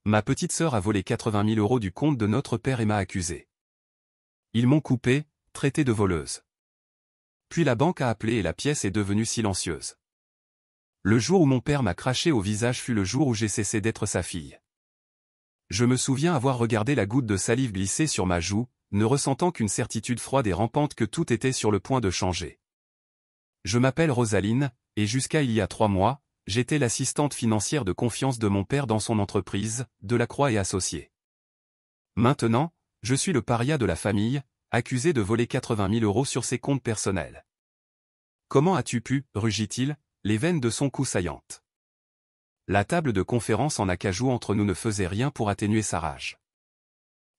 Ma petite sœur a volé 80 000 € du compte de notre père et m'a accusé. Ils m'ont coupé, traité de voleuse. Puis la banque a appelé et la pièce est devenue silencieuse. Le jour où mon père m'a craché au visage fut le jour où j'ai cessé d'être sa fille. Je me souviens avoir regardé la goutte de salive glisser sur ma joue, ne ressentant qu'une certitude froide et rampante que tout était sur le point de changer. Je m'appelle Rosaline, et jusqu'à il y a 3 mois, j'étais l'assistante financière de confiance de mon père dans son entreprise, Delacroix et Associés. Maintenant, je suis le paria de la famille, accusé de voler 80 000 € sur ses comptes personnels. Comment as-tu pu, rugit-il, les veines de son cou saillantes. La table de conférence en acajou entre nous ne faisait rien pour atténuer sa rage.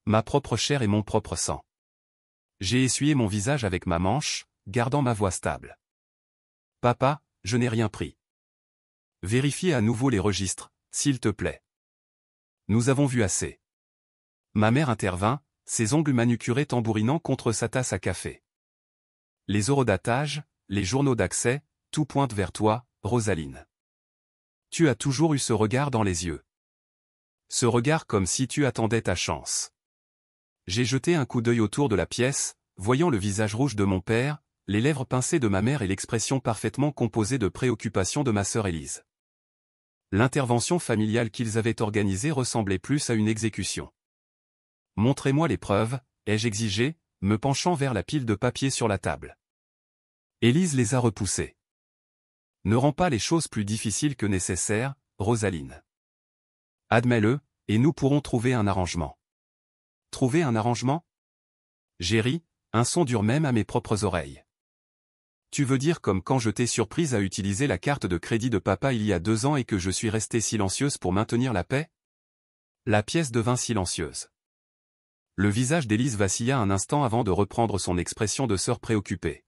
Ma propre chair et mon propre sang. J'ai essuyé mon visage avec ma manche, gardant ma voix stable. Papa, je n'ai rien pris. Vérifie à nouveau les registres, s'il te plaît. Nous avons vu assez. Ma mère intervint, ses ongles manucurés tambourinant contre sa tasse à café. Les horodatages, les journaux d'accès, tout pointe vers toi, Rosaline. Tu as toujours eu ce regard dans les yeux. Ce regard comme si tu attendais ta chance. J'ai jeté un coup d'œil autour de la pièce, voyant le visage rouge de mon père, les lèvres pincées de ma mère et l'expression parfaitement composée de préoccupation de ma sœur Élise. L'intervention familiale qu'ils avaient organisée ressemblait plus à une exécution. Montrez-moi les preuves, ai-je exigé, me penchant vers la pile de papier sur la table. Élise les a repoussées. Ne rends pas les choses plus difficiles que nécessaire, Rosaline. Admets-le, et nous pourrons trouver un arrangement. Trouver un arrangement? J'ai ri, un son dur même à mes propres oreilles. Tu veux dire comme quand je t'ai surprise à utiliser la carte de crédit de papa il y a 2 ans et que je suis restée silencieuse pour maintenir la paix? La pièce devint silencieuse. Le visage d'Élise vacilla un instant avant de reprendre son expression de sœur préoccupée.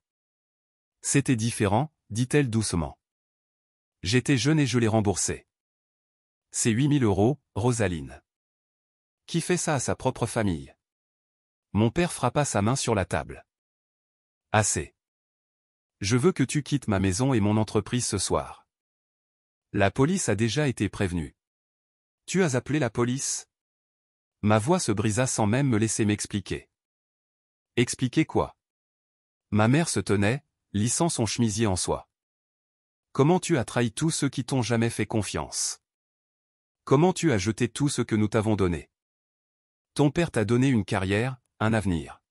C'était différent, dit-elle doucement. J'étais jeune et je l'ai remboursé. C'est 8 000 €, Rosaline. Qui fait ça à sa propre famille? Mon père frappa sa main sur la table. Assez. Je veux que tu quittes ma maison et mon entreprise ce soir. La police a déjà été prévenue. Tu as appelé la police? Ma voix se brisa sans même me laisser m'expliquer. Expliquer quoi? Ma mère se tenait, lissant son chemisier en soie. Comment tu as trahi tous ceux qui t'ont jamais fait confiance? Comment tu as jeté tout ce que nous t'avons donné? Ton père t'a donné une carrière, un avenir.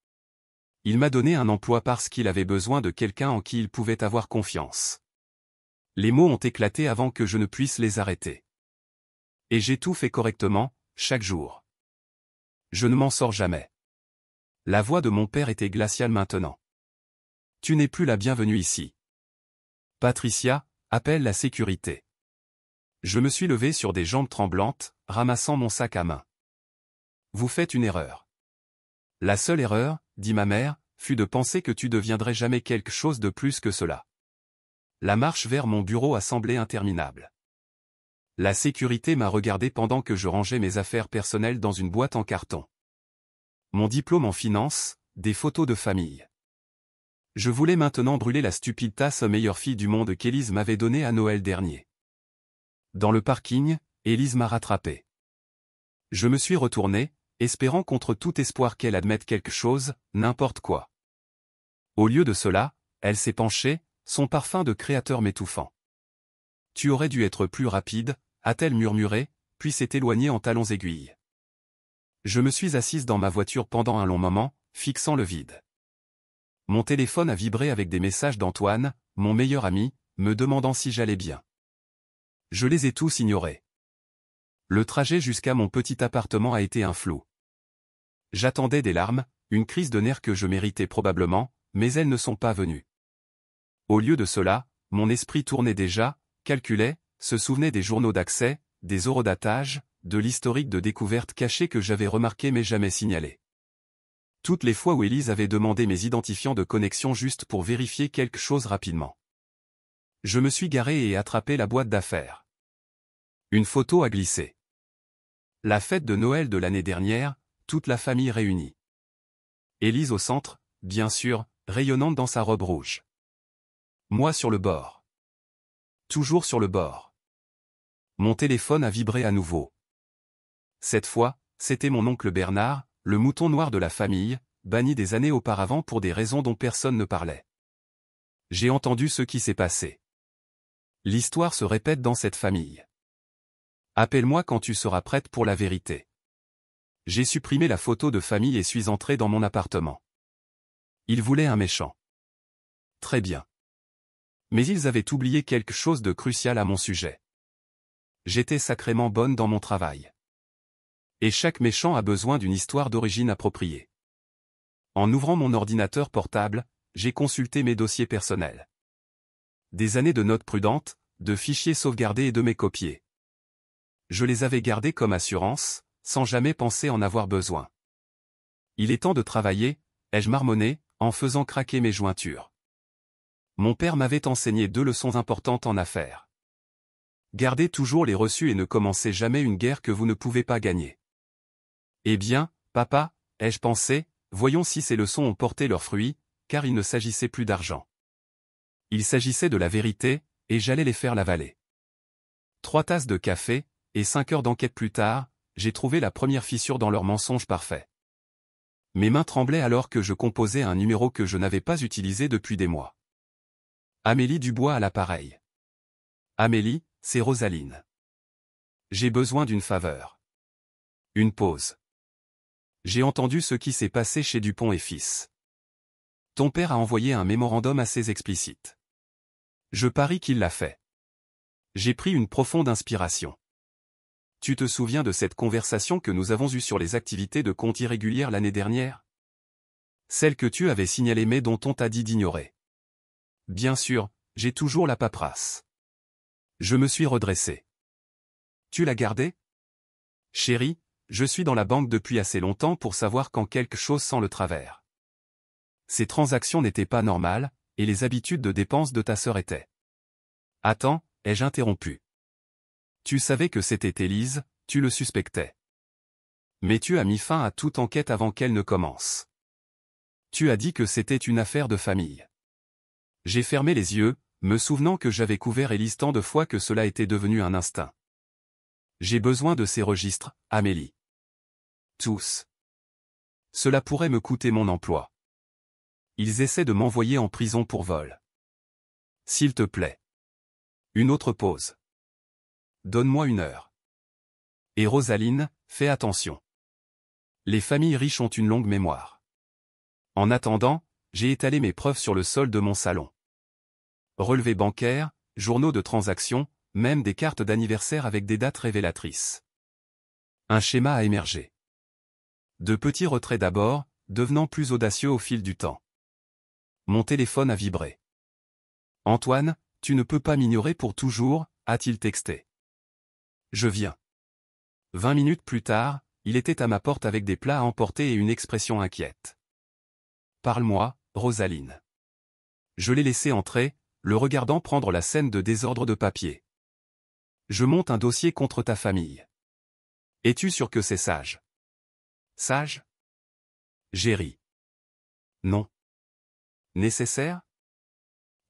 Il m'a donné un emploi parce qu'il avait besoin de quelqu'un en qui il pouvait avoir confiance. Les mots ont éclaté avant que je ne puisse les arrêter. Et j'ai tout fait correctement, chaque jour. Je ne m'en sors jamais. La voix de mon père était glaciale maintenant. Tu n'es plus la bienvenue ici. Patricia, appelle la sécurité. Je me suis levé sur des jambes tremblantes, ramassant mon sac à main. Vous faites une erreur. La seule erreur, dit ma mère, fut de penser que tu deviendrais jamais quelque chose de plus que cela. La marche vers mon bureau a semblé interminable. La sécurité m'a regardé pendant que je rangeais mes affaires personnelles dans une boîte en carton. Mon diplôme en finance, des photos de famille. Je voulais maintenant brûler la stupide tasse meilleure fille du monde qu'Élise m'avait donnée à Noël dernier. Dans le parking, Élise m'a rattrapé. Je me suis retourné, espérant contre tout espoir qu'elle admette quelque chose, n'importe quoi. Au lieu de cela, elle s'est penchée, son parfum de créateur m'étouffant. Tu aurais dû être plus rapide, a-t-elle murmuré, puis s'est éloignée en talons aiguilles. Je me suis assise dans ma voiture pendant un long moment, fixant le vide. Mon téléphone a vibré avec des messages d'Antoine, mon meilleur ami, me demandant si j'allais bien. Je les ai tous ignorés. Le trajet jusqu'à mon petit appartement a été un flou. J'attendais des larmes, une crise de nerfs que je méritais probablement, mais elles ne sont pas venues. Au lieu de cela, mon esprit tournait déjà, calculait, se souvenait des journaux d'accès, des horodatages, de l'historique de découvertes cachées que j'avais remarqué mais jamais signalé. Toutes les fois où Élise avait demandé mes identifiants de connexion juste pour vérifier quelque chose rapidement. Je me suis garé et ai attrapé la boîte d'affaires. Une photo a glissé. La fête de Noël de l'année dernière, toute la famille réunie. Élise au centre, bien sûr, rayonnante dans sa robe rouge. Moi sur le bord. Toujours sur le bord. Mon téléphone a vibré à nouveau. Cette fois, c'était mon oncle Bernard, le mouton noir de la famille, banni des années auparavant pour des raisons dont personne ne parlait. J'ai entendu ce qui s'est passé. L'histoire se répète dans cette famille. Appelle-moi quand tu seras prête pour la vérité. J'ai supprimé la photo de famille et suis entré dans mon appartement. Ils voulaient un méchant. Très bien. Mais ils avaient oublié quelque chose de crucial à mon sujet. J'étais sacrément bonne dans mon travail. Et chaque méchant a besoin d'une histoire d'origine appropriée. En ouvrant mon ordinateur portable, j'ai consulté mes dossiers personnels. Des années de notes prudentes, de fichiers sauvegardés et de mes copiés. Je les avais gardés comme assurance, sans jamais penser en avoir besoin. Il est temps de travailler, ai-je marmonné, en faisant craquer mes jointures. Mon père m'avait enseigné 2 leçons importantes en affaires. Gardez toujours les reçus et ne commencez jamais une guerre que vous ne pouvez pas gagner. Eh bien, papa, ai-je pensé, voyons si ces leçons ont porté leurs fruits, car il ne s'agissait plus d'argent. Il s'agissait de la vérité, et j'allais les faire l'avaler. 3 tasses de café, et 5 heures d'enquête plus tard, j'ai trouvé la première fissure dans leur mensonge parfait. Mes mains tremblaient alors que je composais un numéro que je n'avais pas utilisé depuis des mois. Amélie Dubois à l'appareil. Amélie, c'est Rosaline. J'ai besoin d'une faveur. Une pause. J'ai entendu ce qui s'est passé chez Dupont et Fils. Ton père a envoyé un mémorandum assez explicite. Je parie qu'il l'a fait. J'ai pris une profonde inspiration. Tu te souviens de cette conversation que nous avons eue sur les activités de compte irrégulières l'année dernière? Celle que tu avais signalée mais dont on t'a dit d'ignorer. Bien sûr, j'ai toujours la paperasse. Je me suis redressé. Tu l'as gardée? Chérie, je suis dans la banque depuis assez longtemps pour savoir quand quelque chose sent le travers. Ces transactions n'étaient pas normales, et les habitudes de dépenses de ta sœur étaient. Attends, ai-je interrompu. Tu savais que c'était Élise, tu le suspectais. Mais tu as mis fin à toute enquête avant qu'elle ne commence. Tu as dit que c'était une affaire de famille. J'ai fermé les yeux, me souvenant que j'avais couvert Élise tant de fois que cela était devenu un instinct. J'ai besoin de ces registres, Amélie. Tous. Cela pourrait me coûter mon emploi. Ils essaient de m'envoyer en prison pour vol. S'il te plaît. Une autre pause. Donne-moi 1 heure. Et Rosaline, fais attention. Les familles riches ont une longue mémoire. En attendant, j'ai étalé mes preuves sur le sol de mon salon. Relevés bancaires, journaux de transactions, même des cartes d'anniversaire avec des dates révélatrices. Un schéma a émergé. De petits retraits d'abord, devenant plus audacieux au fil du temps. Mon téléphone a vibré. Antoine, tu ne peux pas m'ignorer pour toujours, a-t-il texté. Je viens. 20 minutes plus tard, il était à ma porte avec des plats à emporter et une expression inquiète. Parle-moi, Rosaline. Je l'ai laissé entrer, le regardant prendre la scène de désordre de papier. Je monte un dossier contre ta famille. Es-tu sûr que c'est sage? Sage? J'ai ri. Non. Nécessaire?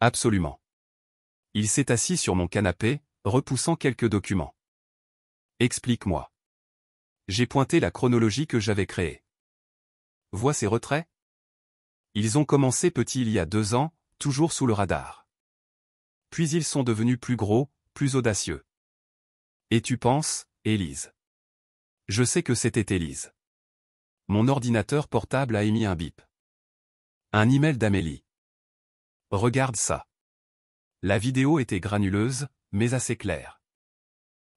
Absolument. Il s'est assis sur mon canapé, repoussant quelques documents. Explique-moi. J'ai pointé la chronologie que j'avais créée. Vois ces retraits? Ils ont commencé petits il y a 2 ans, toujours sous le radar. Puis ils sont devenus plus gros, plus audacieux. Et tu penses, Élise? Je sais que c'était Élise. Mon ordinateur portable a émis un bip. Un email d'Amélie. Regarde ça. La vidéo était granuleuse, mais assez claire.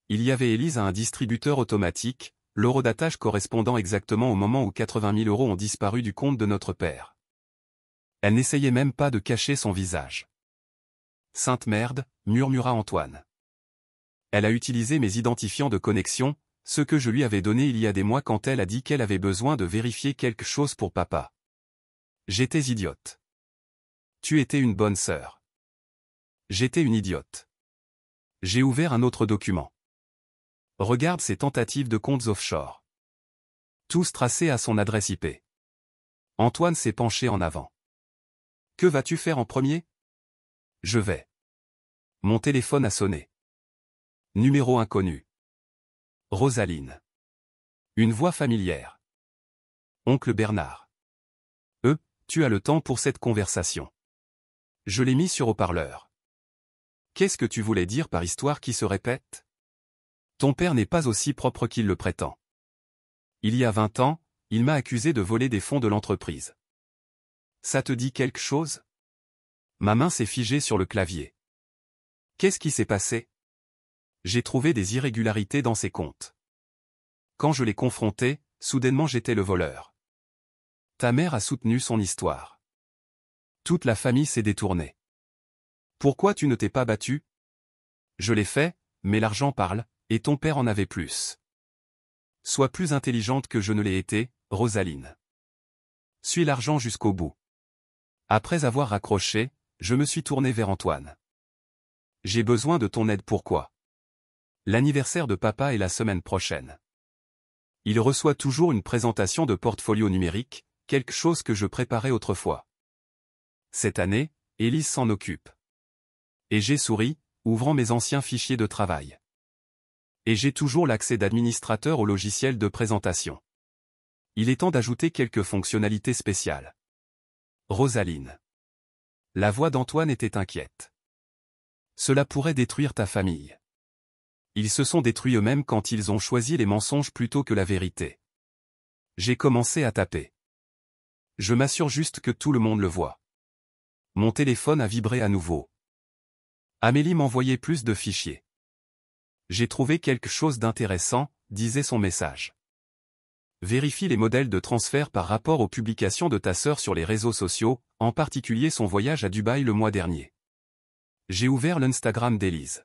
Il y avait Élise à un distributeur automatique, l'eurodatage correspondant exactement au moment où 80 000 € ont disparu du compte de notre père. Elle n'essayait même pas de cacher son visage. Sainte merde, murmura Antoine. Elle a utilisé mes identifiants de connexion, ceux que je lui avais donnés il y a des mois quand elle a dit qu'elle avait besoin de vérifier quelque chose pour papa. J'étais idiote. Tu étais une bonne sœur. J'étais une idiote. J'ai ouvert un autre document. Regarde ces tentatives de comptes offshore. Tous tracés à son adresse IP. Antoine s'est penché en avant. Que vas-tu faire en premier? Je vais. Mon téléphone a sonné. Numéro inconnu. Rosaline. Une voix familière. Oncle Bernard. Tu as le temps pour cette conversation. Je l'ai mis sur haut-parleur. Qu'est-ce que tu voulais dire par histoire qui se répète? Ton père n'est pas aussi propre qu'il le prétend. Il y a 20 ans, il m'a accusé de voler des fonds de l'entreprise. Ça te dit quelque chose? Ma main s'est figée sur le clavier. Qu'est-ce qui s'est passé? J'ai trouvé des irrégularités dans ses comptes. Quand je l'ai confronté, soudainement j'étais le voleur. Ta mère a soutenu son histoire. Toute la famille s'est détournée. Pourquoi tu ne t'es pas battu? Je l'ai fait, mais l'argent parle, et ton père en avait plus. Sois plus intelligente que je ne l'ai été, Rosaline. Suis l'argent jusqu'au bout. Après avoir raccroché, je me suis tourné vers Antoine. J'ai besoin de ton aide. Pourquoi? L'anniversaire de papa est la semaine prochaine. Il reçoit toujours une présentation de portfolio numérique, quelque chose que je préparais autrefois. Cette année, Élise s'en occupe. Et j'ai souri, ouvrant mes anciens fichiers de travail. Et j'ai toujours l'accès d'administrateur au logiciel de présentation. Il est temps d'ajouter quelques fonctionnalités spéciales. Rosaline. La voix d'Antoine était inquiète. Cela pourrait détruire ta famille. Ils se sont détruits eux-mêmes quand ils ont choisi les mensonges plutôt que la vérité. J'ai commencé à taper. Je m'assure juste que tout le monde le voit. Mon téléphone a vibré à nouveau. Amélie m'envoyait plus de fichiers. J'ai trouvé quelque chose d'intéressant, disait son message. Vérifie les modèles de transfert par rapport aux publications de ta sœur sur les réseaux sociaux, en particulier son voyage à Dubaï le mois dernier. J'ai ouvert l'Instagram d'Élise.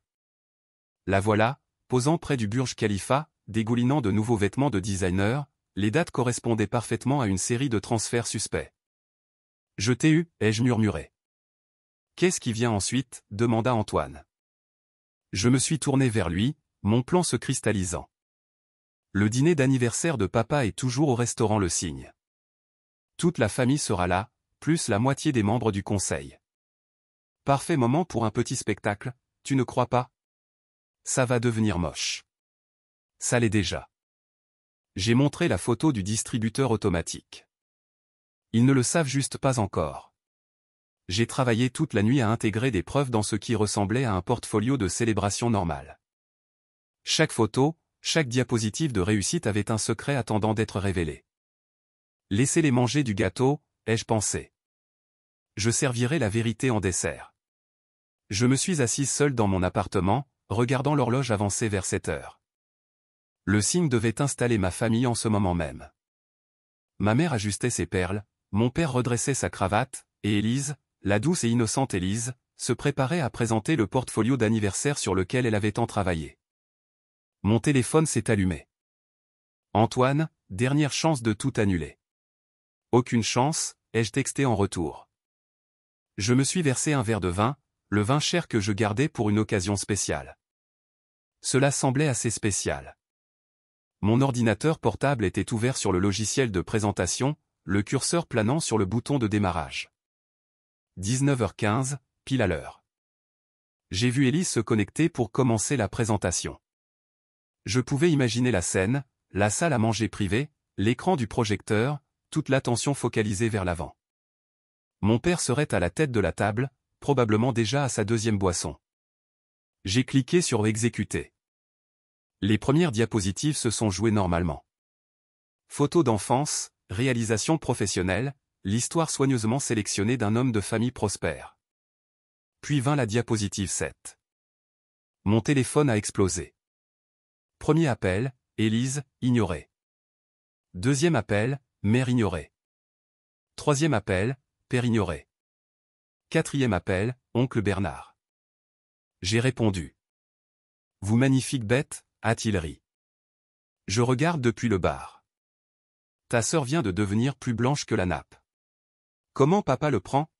La voilà, posant près du Burj Khalifa, dégoulinant de nouveaux vêtements de designer, les dates correspondaient parfaitement à une série de transferts suspects. Je t'ai eu, ai-je murmuré. Qu'est-ce qui vient ensuite? Demanda Antoine. Je me suis tourné vers lui, mon plan se cristallisant. Le dîner d'anniversaire de papa est toujours au restaurant Le Cygne. Toute la famille sera là, plus la moitié des membres du conseil. Parfait moment pour un petit spectacle, tu ne crois pas? Ça va devenir moche. Ça l'est déjà. J'ai montré la photo du distributeur automatique. Ils ne le savent juste pas encore. J'ai travaillé toute la nuit à intégrer des preuves dans ce qui ressemblait à un portfolio de célébration normale. Chaque photo, chaque diapositive de réussite avait un secret attendant d'être révélé. Laissez-les manger du gâteau, ai-je pensé. Je servirai la vérité en dessert. Je me suis assise seule dans mon appartement, regardant l'horloge avancer vers 7 heures. Le Cygne devait installer ma famille en ce moment même. Ma mère ajustait ses perles, mon père redressait sa cravate, et Élise, la douce et innocente Élise, se préparait à présenter le portfolio d'anniversaire sur lequel elle avait tant travaillé. Mon téléphone s'est allumé. Antoine, dernière chance de tout annuler. Aucune chance, ai-je texté en retour. Je me suis versé un verre de vin, le vin cher que je gardais pour une occasion spéciale. Cela semblait assez spécial. Mon ordinateur portable était ouvert sur le logiciel de présentation, le curseur planant sur le bouton de démarrage. 19h15, pile à l'heure. J'ai vu Élise se connecter pour commencer la présentation. Je pouvais imaginer la scène, la salle à manger privée, l'écran du projecteur, toute l'attention focalisée vers l'avant. Mon père serait à la tête de la table, probablement déjà à sa deuxième boisson. J'ai cliqué sur Exécuter. Les premières diapositives se sont jouées normalement. Photos d'enfance, réalisation professionnelle, l'histoire soigneusement sélectionnée d'un homme de famille prospère. Puis vint la diapositive 7. Mon téléphone a explosé. Premier appel, Élise, ignoré. Deuxième appel, mère ignorée. Troisième appel, père ignoré. Quatrième appel, oncle Bernard. J'ai répondu. Vous magnifique bête, a-t-il ri. Je regarde depuis le bar. Ta sœur vient de devenir plus blanche que la nappe. Comment papa le prend?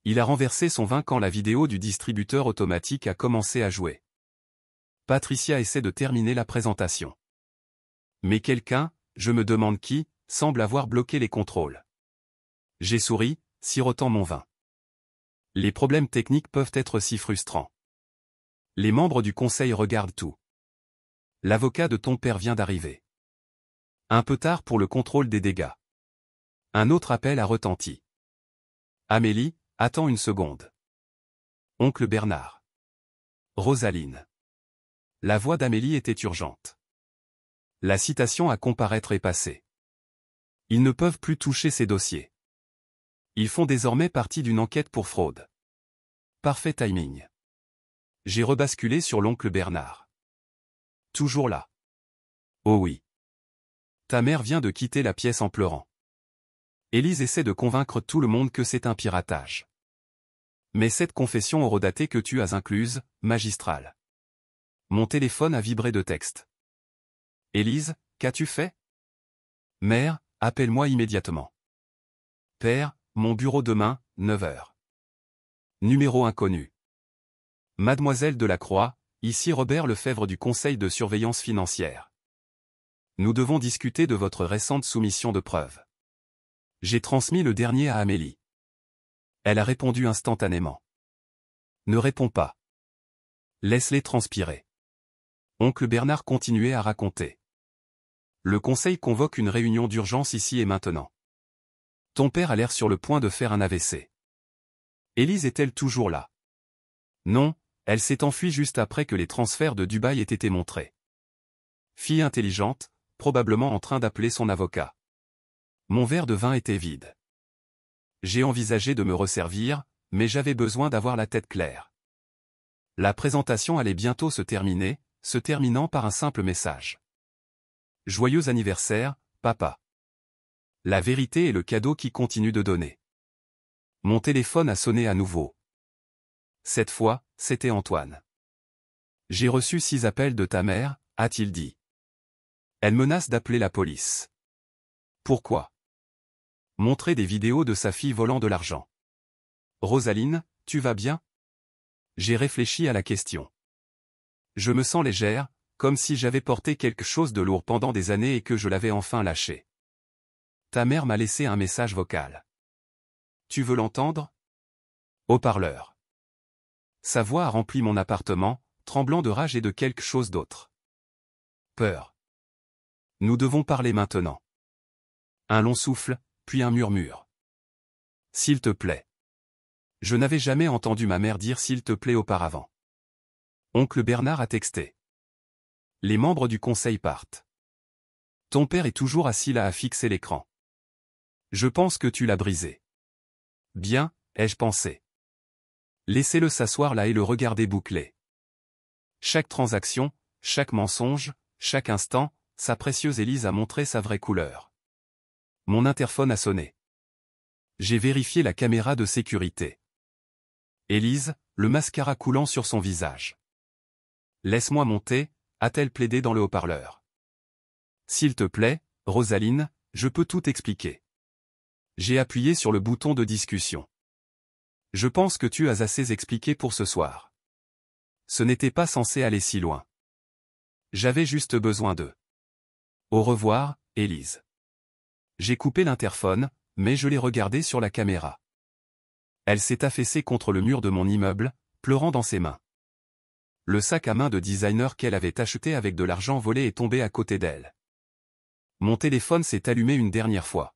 Il a renversé son vin quand la vidéo du distributeur automatique a commencé à jouer. Patricia essaie de terminer la présentation. Mais quelqu'un, je me demande qui, semble avoir bloqué les contrôles. J'ai souri, sirotant mon vin. Les problèmes techniques peuvent être si frustrants. Les membres du conseil regardent tout. L'avocat de ton père vient d'arriver. Un peu tard pour le contrôle des dégâts. Un autre appel a retenti. Amélie, attends une seconde. Oncle Bernard. Rosaline. La voix d'Amélie était urgente. La citation à comparaître est passée. Ils ne peuvent plus toucher ces dossiers. Ils font désormais partie d'une enquête pour fraude. Parfait timing. J'ai rebasculé sur l'oncle Bernard. Toujours là. Oh oui. Ta mère vient de quitter la pièce en pleurant. Élise essaie de convaincre tout le monde que c'est un piratage. Mais cette confession horodatée que tu as incluse, magistrale. Mon téléphone a vibré de texte. Élise, qu'as-tu fait? Mère, appelle-moi immédiatement. Père, mon bureau demain, 9 h. Numéro inconnu. Mademoiselle Delacroix, ici Robert Lefebvre du Conseil de surveillance financière. Nous devons discuter de votre récente soumission de preuves. J'ai transmis le dernier à Amélie. Elle a répondu instantanément. Ne réponds pas. Laisse-les transpirer. Oncle Bernard continuait à raconter. Le conseil convoque une réunion d'urgence ici et maintenant. Ton père a l'air sur le point de faire un AVC. Élise est-elle toujours là? Non, elle s'est enfuie juste après que les transferts de Dubaï aient été montrés. Fille intelligente, probablement en train d'appeler son avocat. Mon verre de vin était vide. J'ai envisagé de me resservir, mais j'avais besoin d'avoir la tête claire. La présentation allait bientôt se terminer, se terminant par un simple message. Joyeux anniversaire, papa. La vérité est le cadeau qui continue de donner. Mon téléphone a sonné à nouveau. Cette fois, c'était Antoine. J'ai reçu 6 appels de ta mère, a-t-il dit. Elle menace d'appeler la police. Pourquoi? Montrer des vidéos de sa fille volant de l'argent. Rosaline, tu vas bien? J'ai réfléchi à la question. Je me sens légère, comme si j'avais porté quelque chose de lourd pendant des années et que je l'avais enfin lâché. Ta mère m'a laissé un message vocal. Tu veux l'entendre? Haut-parleur. Sa voix a rempli mon appartement, tremblant de rage et de quelque chose d'autre. Peur. Nous devons parler maintenant. Un long souffle, puis un murmure. S'il te plaît. Je n'avais jamais entendu ma mère dire s'il te plaît auparavant. Oncle Bernard a texté. Les membres du conseil partent. Ton père est toujours assis là à fixer l'écran. Je pense que tu l'as brisé. Bien, ai-je pensé. Laissez-le s'asseoir là et le regarder boucler. Chaque transaction, chaque mensonge, chaque instant, sa précieuse Élise a montré sa vraie couleur. Mon interphone a sonné. J'ai vérifié la caméra de sécurité. Élise, le mascara coulant sur son visage. Laisse-moi monter, a-t-elle plaidé dans le haut-parleur. S'il te plaît, Rosaline, je peux tout expliquer. J'ai appuyé sur le bouton de discussion. Je pense que tu as assez expliqué pour ce soir. Ce n'était pas censé aller si loin. J'avais juste besoin d'eux. Au revoir, Élise. J'ai coupé l'interphone, mais je l'ai regardée sur la caméra. Elle s'est affaissée contre le mur de mon immeuble, pleurant dans ses mains. Le sac à main de designer qu'elle avait acheté avec de l'argent volé est tombé à côté d'elle. Mon téléphone s'est allumé une dernière fois.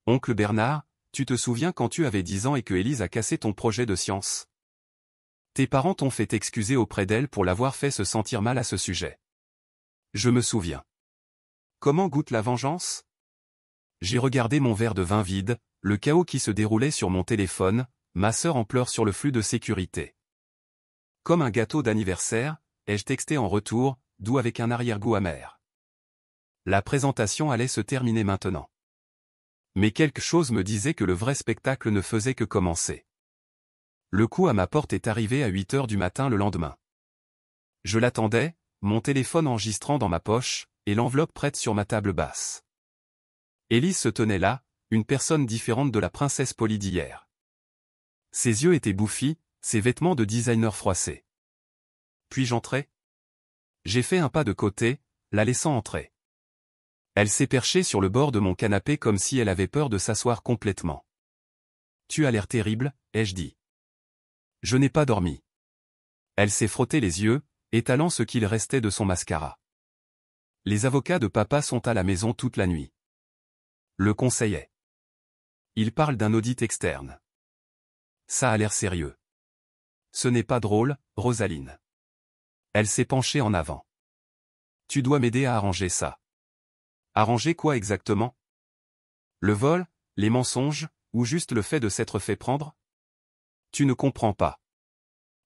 Oncle Bernard, tu te souviens quand tu avais 10 ans et que Élise a cassé ton projet de science? Tes parents t'ont fait excuser auprès d'elle pour l'avoir fait se sentir mal à ce sujet. Je me souviens. Comment goûte la vengeance? J'ai regardé mon verre de vin vide, le chaos qui se déroulait sur mon téléphone, ma sœur en pleurs sur le flux de sécurité. Comme un gâteau d'anniversaire, ai-je texté en retour, doux avec un arrière-goût amer. La présentation allait se terminer maintenant. Mais quelque chose me disait que le vrai spectacle ne faisait que commencer. Le coup à ma porte est arrivé à 8 h du matin le lendemain. Je l'attendais, mon téléphone enregistrant dans ma poche, et l'enveloppe prête sur ma table basse. Élise se tenait là, une personne différente de la princesse Polly d'hier. Ses yeux étaient bouffis, ses vêtements de designer froissés. Puis-je entrer? J'ai fait un pas de côté, la laissant entrer. Elle s'est perchée sur le bord de mon canapé comme si elle avait peur de s'asseoir complètement. Tu as l'air terrible, ai-je dit. Je n'ai pas dormi. Elle s'est frotté les yeux, étalant ce qu'il restait de son mascara. Les avocats de papa sont à la maison toute la nuit. Le conseiller. Il parle d'un audit externe. Ça a l'air sérieux. Ce n'est pas drôle, Rosaline. Elle s'est penchée en avant. Tu dois m'aider à arranger ça. Arranger quoi exactement? Le vol, les mensonges, ou juste le fait de s'être fait prendre? Tu ne comprends pas.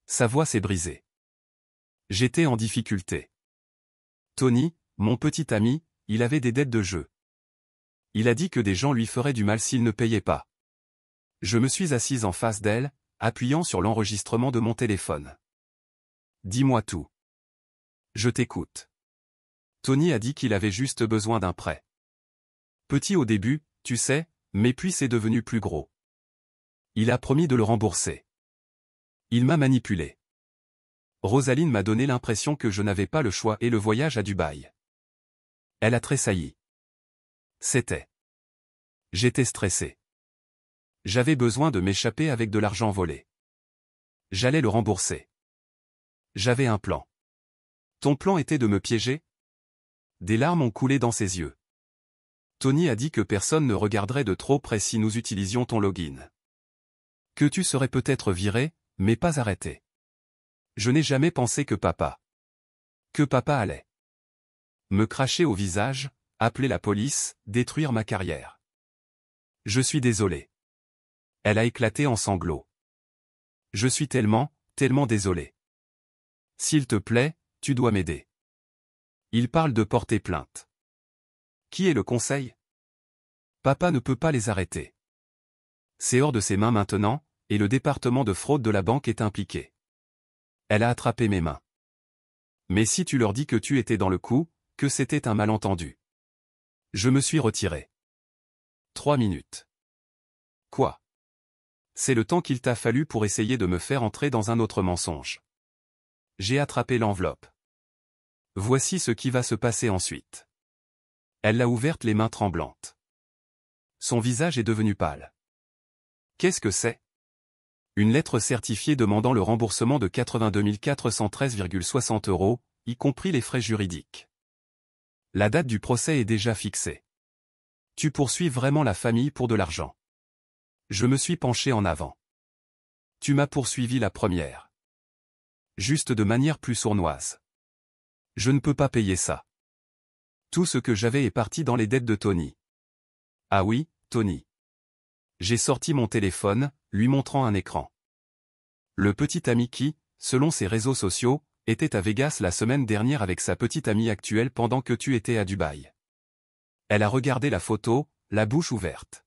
Sa voix s'est brisée. J'étais en difficulté. Tony, mon petit ami, il avait des dettes de jeu. Il a dit que des gens lui feraient du mal s'il ne payait pas. Je me suis assise en face d'elle, appuyant sur l'enregistrement de mon téléphone. Dis-moi tout. Je t'écoute. Tony a dit qu'il avait juste besoin d'un prêt. Petit au début, tu sais, mais puis c'est devenu plus gros. Il a promis de le rembourser. Il m'a manipulé. Rosaline m'a donné l'impression que je n'avais pas le choix et le voyage à Dubaï. Elle a tressailli. C'était. J'étais stressé. J'avais besoin de m'échapper avec de l'argent volé. J'allais le rembourser. J'avais un plan. Ton plan était de me piéger? Des larmes ont coulé dans ses yeux. Tony a dit que personne ne regarderait de trop près si nous utilisions ton login. Que tu serais peut-être viré, mais pas arrêté. Je n'ai jamais pensé que papa allait me cracher au visage, appeler la police, détruire ma carrière. Je suis désolé. Elle a éclaté en sanglots. Je suis tellement désolé. S'il te plaît, tu dois m'aider. Il parle de porter plainte. Qui est le conseil? Papa ne peut pas les arrêter. C'est hors de ses mains maintenant, et le département de fraude de la banque est impliqué. Elle a attrapé mes mains. Mais si tu leur dis que tu étais dans le coup, que c'était un malentendu. Je me suis retiré. 3 minutes. Quoi? C'est le temps qu'il t'a fallu pour essayer de me faire entrer dans un autre mensonge. J'ai attrapé l'enveloppe. Voici ce qui va se passer ensuite. Elle l'a ouverte les mains tremblantes. Son visage est devenu pâle. Qu'est-ce que c'est? Une lettre certifiée demandant le remboursement de 82 413,60 €, y compris les frais juridiques. La date du procès est déjà fixée. Tu poursuis vraiment la famille pour de l'argent. Je me suis penché en avant. Tu m'as poursuivi la première. Juste de manière plus sournoise. Je ne peux pas payer ça. Tout ce que j'avais est parti dans les dettes de Tony. Ah oui, Tony. J'ai sorti mon téléphone, lui montrant un écran. Le petit ami qui, selon ses réseaux sociaux, était à Vegas la semaine dernière avec sa petite amie actuelle pendant que tu étais à Dubaï. Elle a regardé la photo, la bouche ouverte.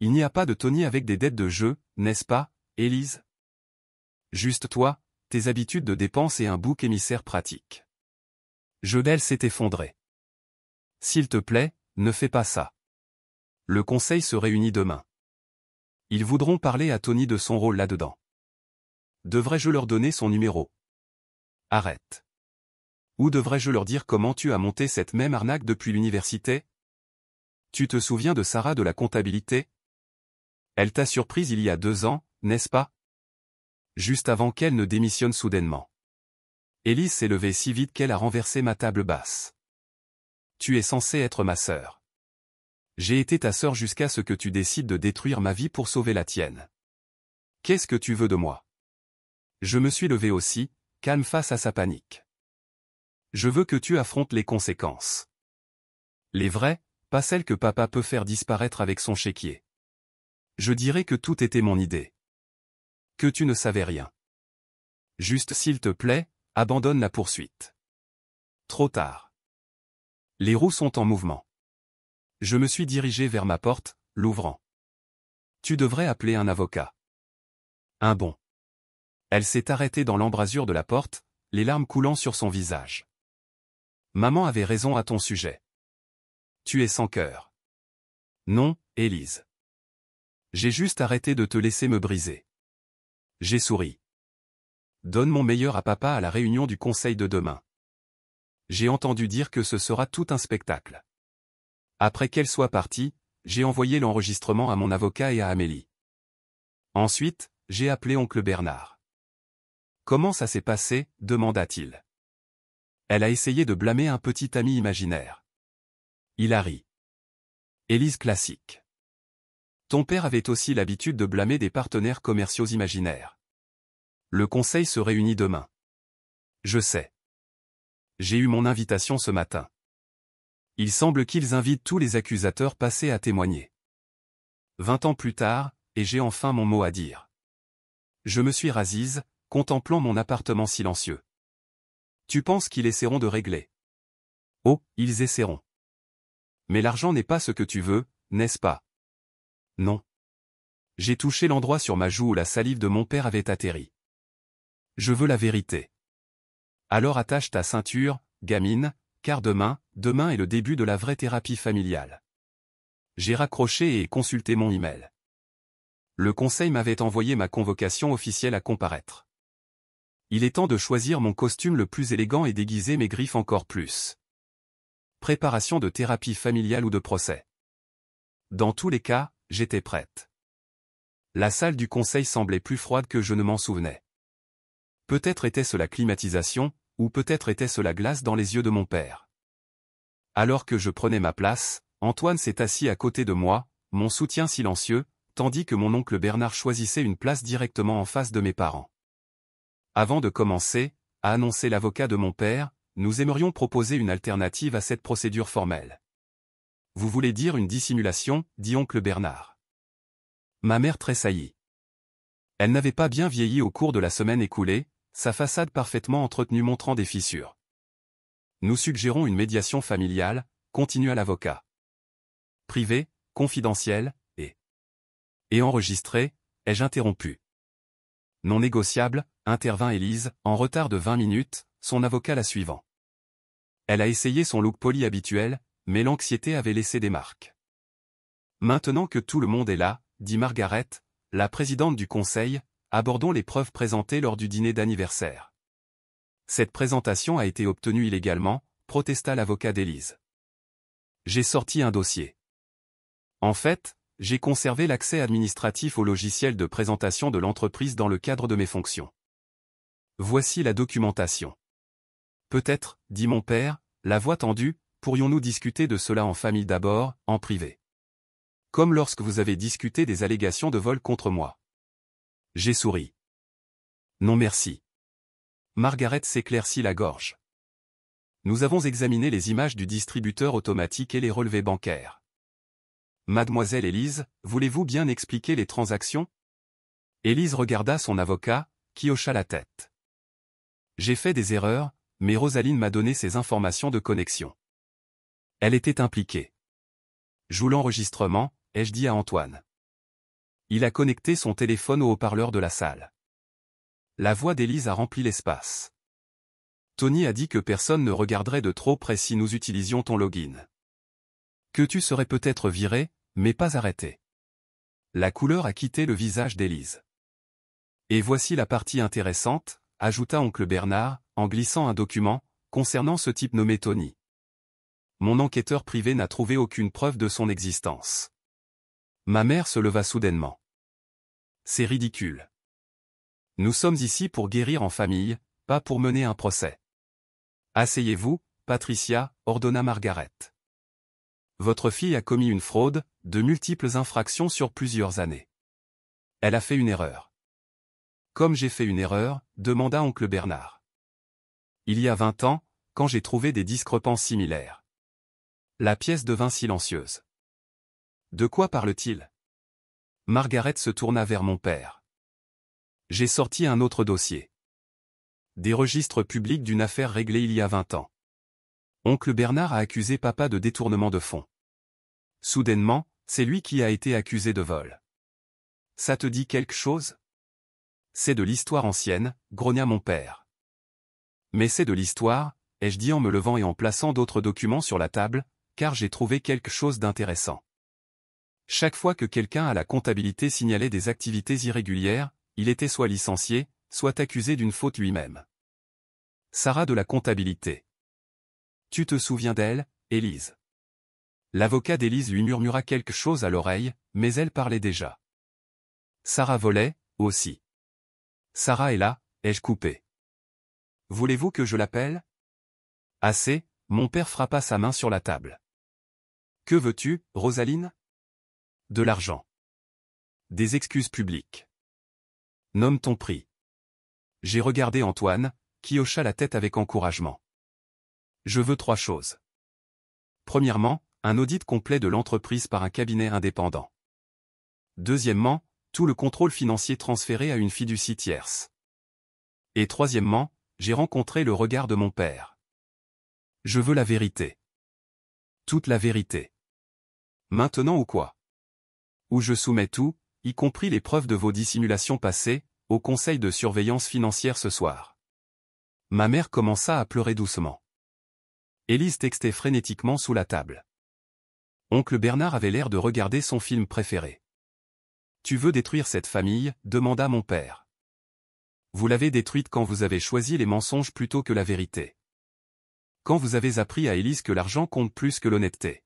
Il n'y a pas de Tony avec des dettes de jeu, n'est-ce pas, Élise? Juste toi, tes habitudes de dépenses et un bouc émissaire pratique. Jodel s'est effondré. S'il te plaît, ne fais pas ça. Le conseil se réunit demain. Ils voudront parler à Tony de son rôle là-dedans. Devrais-je leur donner son numéro? Arrête. Ou devrais-je leur dire comment tu as monté cette même arnaque depuis l'université? Tu te souviens de Sarah de la comptabilité? Elle t'a surprise il y a 2 ans, n'est-ce pas? Juste avant qu'elle ne démissionne soudainement. Élise s'est levée si vite qu'elle a renversé ma table basse. Tu es censée être ma sœur. J'ai été ta sœur jusqu'à ce que tu décides de détruire ma vie pour sauver la tienne. Qu'est-ce que tu veux de moi? Je me suis levé aussi, calme face à sa panique. Je veux que tu affrontes les conséquences. Les vraies, pas celles que papa peut faire disparaître avec son chéquier. Je dirais que tout était mon idée. Que tu ne savais rien. Juste s'il te plaît, abandonne la poursuite. Trop tard. Les roues sont en mouvement. Je me suis dirigé vers ma porte, l'ouvrant. Tu devrais appeler un avocat. Un bon. Elle s'est arrêtée dans l'embrasure de la porte, les larmes coulant sur son visage. Maman avait raison à ton sujet. Tu es sans cœur. Non, Élise. J'ai juste arrêté de te laisser me briser. J'ai souri. Donne mon meilleur à papa à la réunion du conseil de demain. J'ai entendu dire que ce sera tout un spectacle. Après qu'elle soit partie, j'ai envoyé l'enregistrement à mon avocat et à Amélie. Ensuite, j'ai appelé oncle Bernard. Comment ça s'est passé, demanda-t-il. Elle a essayé de blâmer un petit ami imaginaire. Il a ri. Élise classique. Ton père avait aussi l'habitude de blâmer des partenaires commerciaux imaginaires. Le conseil se réunit demain. Je sais. J'ai eu mon invitation ce matin. Il semble qu'ils invitent tous les accusateurs passés à témoigner. 20 ans plus tard, et j'ai enfin mon mot à dire. Je me suis rassise, contemplant mon appartement silencieux. Tu penses qu'ils essaieront de régler? Oh, ils essaieront. Mais l'argent n'est pas ce que tu veux, n'est-ce pas? Non. J'ai touché l'endroit sur ma joue où la salive de mon père avait atterri. Je veux la vérité. Alors attache ta ceinture, gamine, car demain est le début de la vraie thérapie familiale. J'ai raccroché et consulté mon email. Le conseil m'avait envoyé ma convocation officielle à comparaître. Il est temps de choisir mon costume le plus élégant et d'aiguiser mes griffes encore plus. Préparation de thérapie familiale ou de procès. Dans tous les cas, j'étais prête. La salle du conseil semblait plus froide que je ne m'en souvenais. Peut-être était-ce la climatisation, ou peut-être était-ce la glace dans les yeux de mon père. Alors que je prenais ma place, Antoine s'est assis à côté de moi, mon soutien silencieux, tandis que mon oncle Bernard choisissait une place directement en face de mes parents. Avant de commencer, a annoncé l'avocat de mon père, nous aimerions proposer une alternative à cette procédure formelle. Vous voulez dire une dissimulation, dit oncle Bernard. Ma mère tressaillit. Elle n'avait pas bien vieilli au cours de la semaine écoulée, sa façade parfaitement entretenue montrant des fissures. Nous suggérons une médiation familiale, continua l'avocat. Privée, confidentielle, et enregistrée, ai-je interrompu. Non négociable, intervint Élise, en retard de 20 minutes, son avocat la suivant. Elle a essayé son look poli habituel, mais l'anxiété avait laissé des marques. Maintenant que tout le monde est là, dit Margaret, la présidente du conseil, abordons les preuves présentées lors du dîner d'anniversaire. Cette présentation a été obtenue illégalement, protesta l'avocat d'Élise. J'ai sorti un dossier. En fait, j'ai conservé l'accès administratif au logiciel de présentation de l'entreprise dans le cadre de mes fonctions. Voici la documentation. Peut-être, dit mon père, la voix tendue, pourrions-nous discuter de cela en famille d'abord, en privé. Comme lorsque vous avez discuté des allégations de vol contre moi. J'ai souri. Non merci. Margaret s'éclaircit la gorge. Nous avons examiné les images du distributeur automatique et les relevés bancaires. Mademoiselle Élise, voulez-vous bien expliquer les transactions? Élise regarda son avocat, qui hocha la tête. J'ai fait des erreurs, mais Rosaline m'a donné ces informations de connexion. Elle était impliquée. Joue l'enregistrement, ai-je dit à Antoine. Il a connecté son téléphone au haut-parleur de la salle. La voix d'Élise a rempli l'espace. Tony a dit que personne ne regarderait de trop près si nous utilisions ton login. Que tu serais peut-être viré, mais pas arrêté. La couleur a quitté le visage d'Élise. Et voici la partie intéressante, ajouta oncle Bernard, en glissant un document, concernant ce type nommé Tony. Mon enquêteur privé n'a trouvé aucune preuve de son existence. Ma mère se leva soudainement. C'est ridicule. Nous sommes ici pour guérir en famille, pas pour mener un procès. Asseyez-vous, Patricia, ordonna Margaret. Votre fille a commis une fraude, de multiples infractions sur plusieurs années. Elle a fait une erreur. Comme j'ai fait une erreur, demanda oncle Bernard. Il y a 20 ans, quand j'ai trouvé des discrepances similaires. La pièce devint silencieuse. De quoi parle-t-il? Margaret se tourna vers mon père. J'ai sorti un autre dossier. Des registres publics d'une affaire réglée il y a 20 ans. Oncle Bernard a accusé papa de détournement de fonds. Soudainement, c'est lui qui a été accusé de vol. Ça te dit quelque chose? C'est de l'histoire ancienne, grogna mon père. Mais c'est de l'histoire, ai-je dit en me levant et en plaçant d'autres documents sur la table, car j'ai trouvé quelque chose d'intéressant. Chaque fois que quelqu'un à la comptabilité signalait des activités irrégulières, il était soit licencié, soit accusé d'une faute lui-même. Sarah de la comptabilité. Tu te souviens d'elle, Élise? L'avocat d'Élise lui murmura quelque chose à l'oreille, mais elle parlait déjà. Sarah volait, aussi. Sarah est là, ai-je coupé. Voulez-vous que je l'appelle? Assez, mon père frappa sa main sur la table. Que veux-tu, Rosaline? De l'argent. Des excuses publiques. Nomme ton prix. J'ai regardé Antoine, qui hocha la tête avec encouragement. Je veux 3 choses. Premièrement, un audit complet de l'entreprise par un cabinet indépendant. Deuxièmement, tout le contrôle financier transféré à une fiducie tierce. Et troisièmement, j'ai rencontré le regard de mon père. Je veux la vérité. Toute la vérité. Maintenant ou quoi? Où je soumets tout, y compris les preuves de vos dissimulations passées, au conseil de surveillance financière ce soir. Ma mère commença à pleurer doucement. Élise textait frénétiquement sous la table. Oncle Bernard avait l'air de regarder son film préféré. Tu veux détruire cette famille? Demanda mon père. Vous l'avez détruite quand vous avez choisi les mensonges plutôt que la vérité. Quand vous avez appris à Élise que l'argent compte plus que l'honnêteté.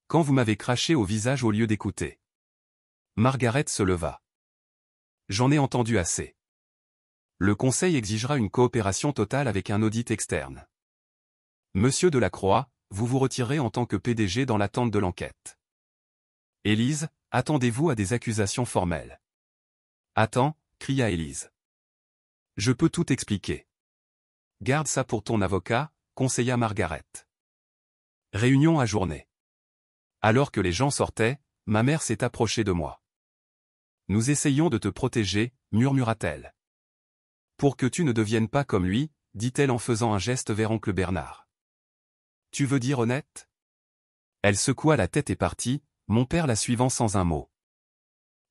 Quand vous m'avez craché au visage au lieu d'écouter. Margaret se leva. J'en ai entendu assez. Le conseil exigera une coopération totale avec un audit externe. Monsieur Delacroix, vous vous retirez en tant que PDG dans l'attente de l'enquête. Élise, attendez-vous à des accusations formelles. Attends, cria Élise. Je peux tout expliquer. Garde ça pour ton avocat, conseilla Margaret. Réunion ajournée. Alors que les gens sortaient, ma mère s'est approchée de moi. Nous essayons de te protéger, murmura-t-elle. Pour que tu ne deviennes pas comme lui, dit-elle en faisant un geste vers oncle Bernard. Tu veux dire honnête? Elle secoua la tête et partit, mon père la suivant sans un mot.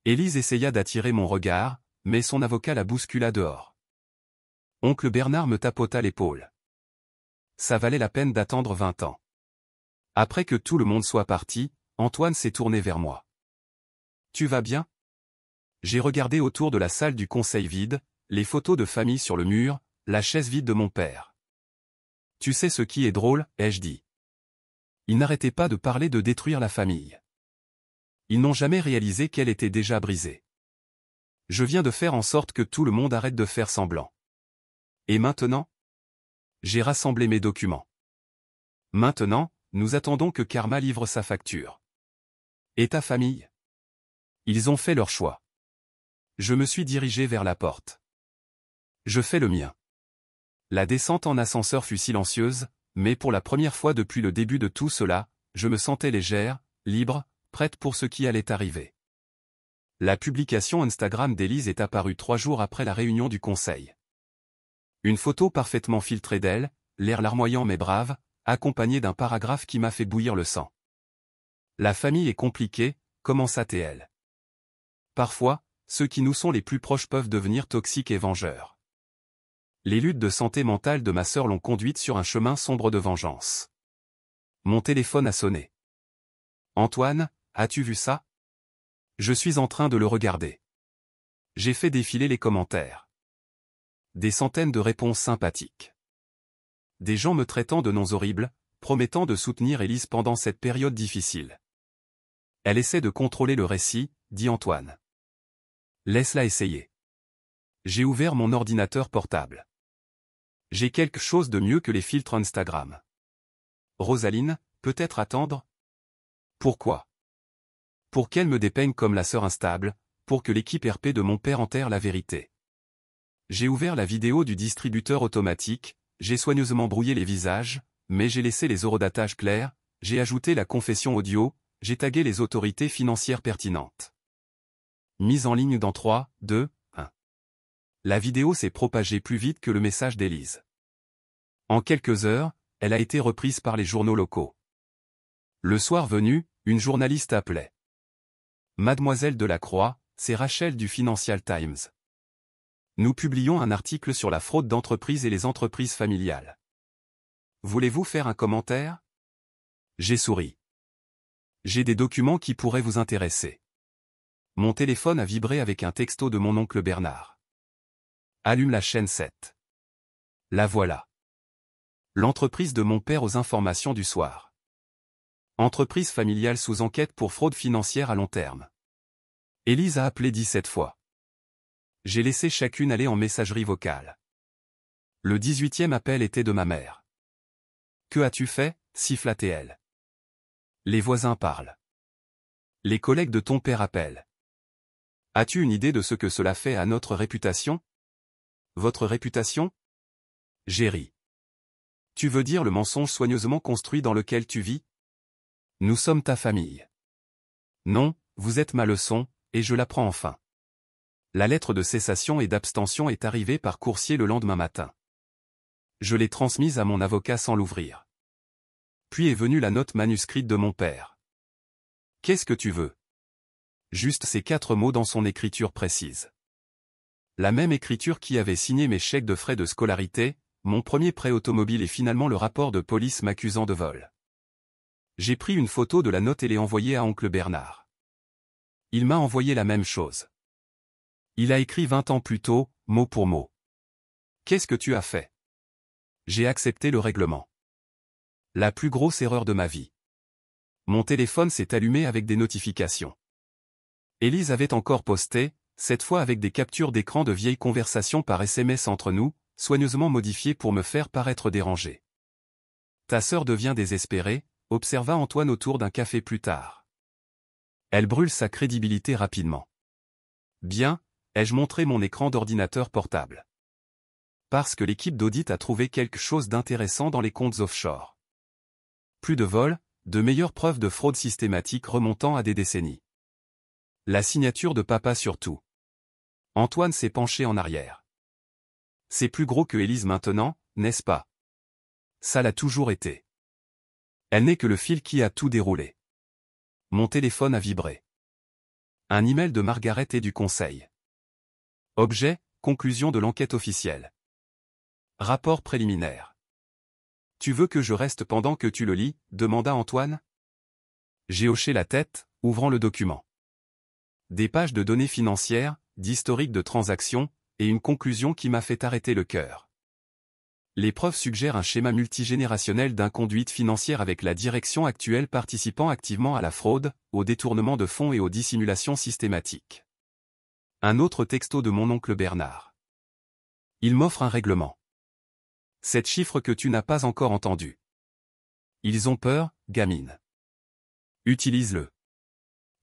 Élise essaya d'attirer mon regard, mais son avocat la bouscula dehors. Oncle Bernard me tapota l'épaule. Ça valait la peine d'attendre 20 ans. Après que tout le monde soit parti, Antoine s'est tourné vers moi. Tu vas bien? J'ai regardé autour de la salle du conseil vide, les photos de famille sur le mur, la chaise vide de mon père. Tu sais ce qui est drôle, ai-je dit. Ils n'arrêtaient pas de parler de détruire la famille. Ils n'ont jamais réalisé qu'elle était déjà brisée. Je viens de faire en sorte que tout le monde arrête de faire semblant. Et maintenant? J'ai rassemblé mes documents. Maintenant, nous attendons que Karma livre sa facture. Et ta famille? Ils ont fait leur choix. Je me suis dirigé vers la porte. Je fais le mien. La descente en ascenseur fut silencieuse, mais pour la première fois depuis le début de tout cela, je me sentais légère, libre, prête pour ce qui allait arriver. La publication Instagram d'Élise est apparue 3 jours après la réunion du conseil. Une photo parfaitement filtrée d'elle, l'air larmoyant mais brave, accompagnée d'un paragraphe qui m'a fait bouillir le sang. La famille est compliquée, commença-t-elle. Parfois, ceux qui nous sont les plus proches peuvent devenir toxiques et vengeurs. Les luttes de santé mentale de ma sœur l'ont conduite sur un chemin sombre de vengeance. Mon téléphone a sonné. Antoine, as-tu vu ça? Je suis en train de le regarder. J'ai fait défiler les commentaires. Des centaines de réponses sympathiques. Des gens me traitant de noms horribles, promettant de soutenir Élise pendant cette période difficile. Elle essaie de contrôler le récit, dit Antoine. Laisse-la essayer. J'ai ouvert mon ordinateur portable. J'ai quelque chose de mieux que les filtres Instagram. Rosaline, peut-être attendre? Pourquoi? Pour qu'elle me dépeigne comme la sœur instable, pour que l'équipe RP de mon père enterre la vérité. J'ai ouvert la vidéo du distributeur automatique, j'ai soigneusement brouillé les visages, mais j'ai laissé les horodatages clairs, j'ai ajouté la confession audio, j'ai tagué les autorités financières pertinentes. Mise en ligne dans 3, 2, 1. La vidéo s'est propagée plus vite que le message d'Élise. En quelques heures, elle a été reprise par les journaux locaux. Le soir venu, une journaliste appelait. Mademoiselle Delacroix, c'est Rachel du Financial Times. Nous publions un article sur la fraude d'entreprises et les entreprises familiales. Voulez-vous faire un commentaire? J'ai souri. J'ai des documents qui pourraient vous intéresser. Mon téléphone a vibré avec un texto de mon oncle Bernard. Allume la chaîne 7. La voilà. L'entreprise de mon père aux informations du soir. Entreprise familiale sous enquête pour fraude financière à long terme. Élise a appelé 17 fois. J'ai laissé chacune aller en messagerie vocale. Le 18e appel était de ma mère. Que as-tu fait, siffla-t-elle. Les voisins parlent. Les collègues de ton père appellent. As-tu une idée de ce que cela fait à notre réputation? Votre réputation? J'ai ri. Tu veux dire le mensonge soigneusement construit dans lequel tu vis? Nous sommes ta famille. Non, vous êtes ma leçon, et je l'apprends enfin. La lettre de cessation et d'abstention est arrivée par coursier le lendemain matin. Je l'ai transmise à mon avocat sans l'ouvrir. Puis est venue la note manuscrite de mon père. Qu'est-ce que tu veux? Juste ces 4 mots dans son écriture précise. La même écriture qui avait signé mes chèques de frais de scolarité, mon premier prêt automobile et finalement le rapport de police m'accusant de vol. J'ai pris une photo de la note et l'ai envoyée à oncle Bernard. Il m'a envoyé la même chose. Il a écrit 20 ans plus tôt, mot pour mot. Qu'est-ce que tu as fait? J'ai accepté le règlement. La plus grosse erreur de ma vie. Mon téléphone s'est allumé avec des notifications. Élise avait encore posté, cette fois avec des captures d'écran de vieilles conversations par SMS entre nous, soigneusement modifiées pour me faire paraître dérangé. Ta sœur devient désespérée, observa Antoine autour d'un café plus tard. Elle brûle sa crédibilité rapidement. Bien, ai-je montré mon écran d'ordinateur portable. Parce que l'équipe d'audit a trouvé quelque chose d'intéressant dans les comptes offshore. Plus de vols, de meilleures preuves de fraude systématique remontant à des décennies. La signature de papa surtout. Antoine s'est penché en arrière. C'est plus gros que Élise maintenant, n'est-ce pas? Ça l'a toujours été. Elle n'est que le fil qui a tout déroulé. Mon téléphone a vibré. Un email de Margaret et du conseil. Objet, conclusion de l'enquête officielle. Rapport préliminaire. Tu veux que je reste pendant que tu le lis? Demanda Antoine. J'ai hoché la tête, ouvrant le document. Des pages de données financières, d'historique de transactions, et une conclusion qui m'a fait arrêter le cœur. Les preuves suggèrent un schéma multigénérationnel d'inconduite financière avec la direction actuelle participant activement à la fraude, au détournement de fonds et aux dissimulations systématiques. Un autre texto de mon oncle Bernard. Il m'offre un règlement. 7 chiffres que tu n'as pas encore entendus. Ils ont peur, gamine. Utilise-le.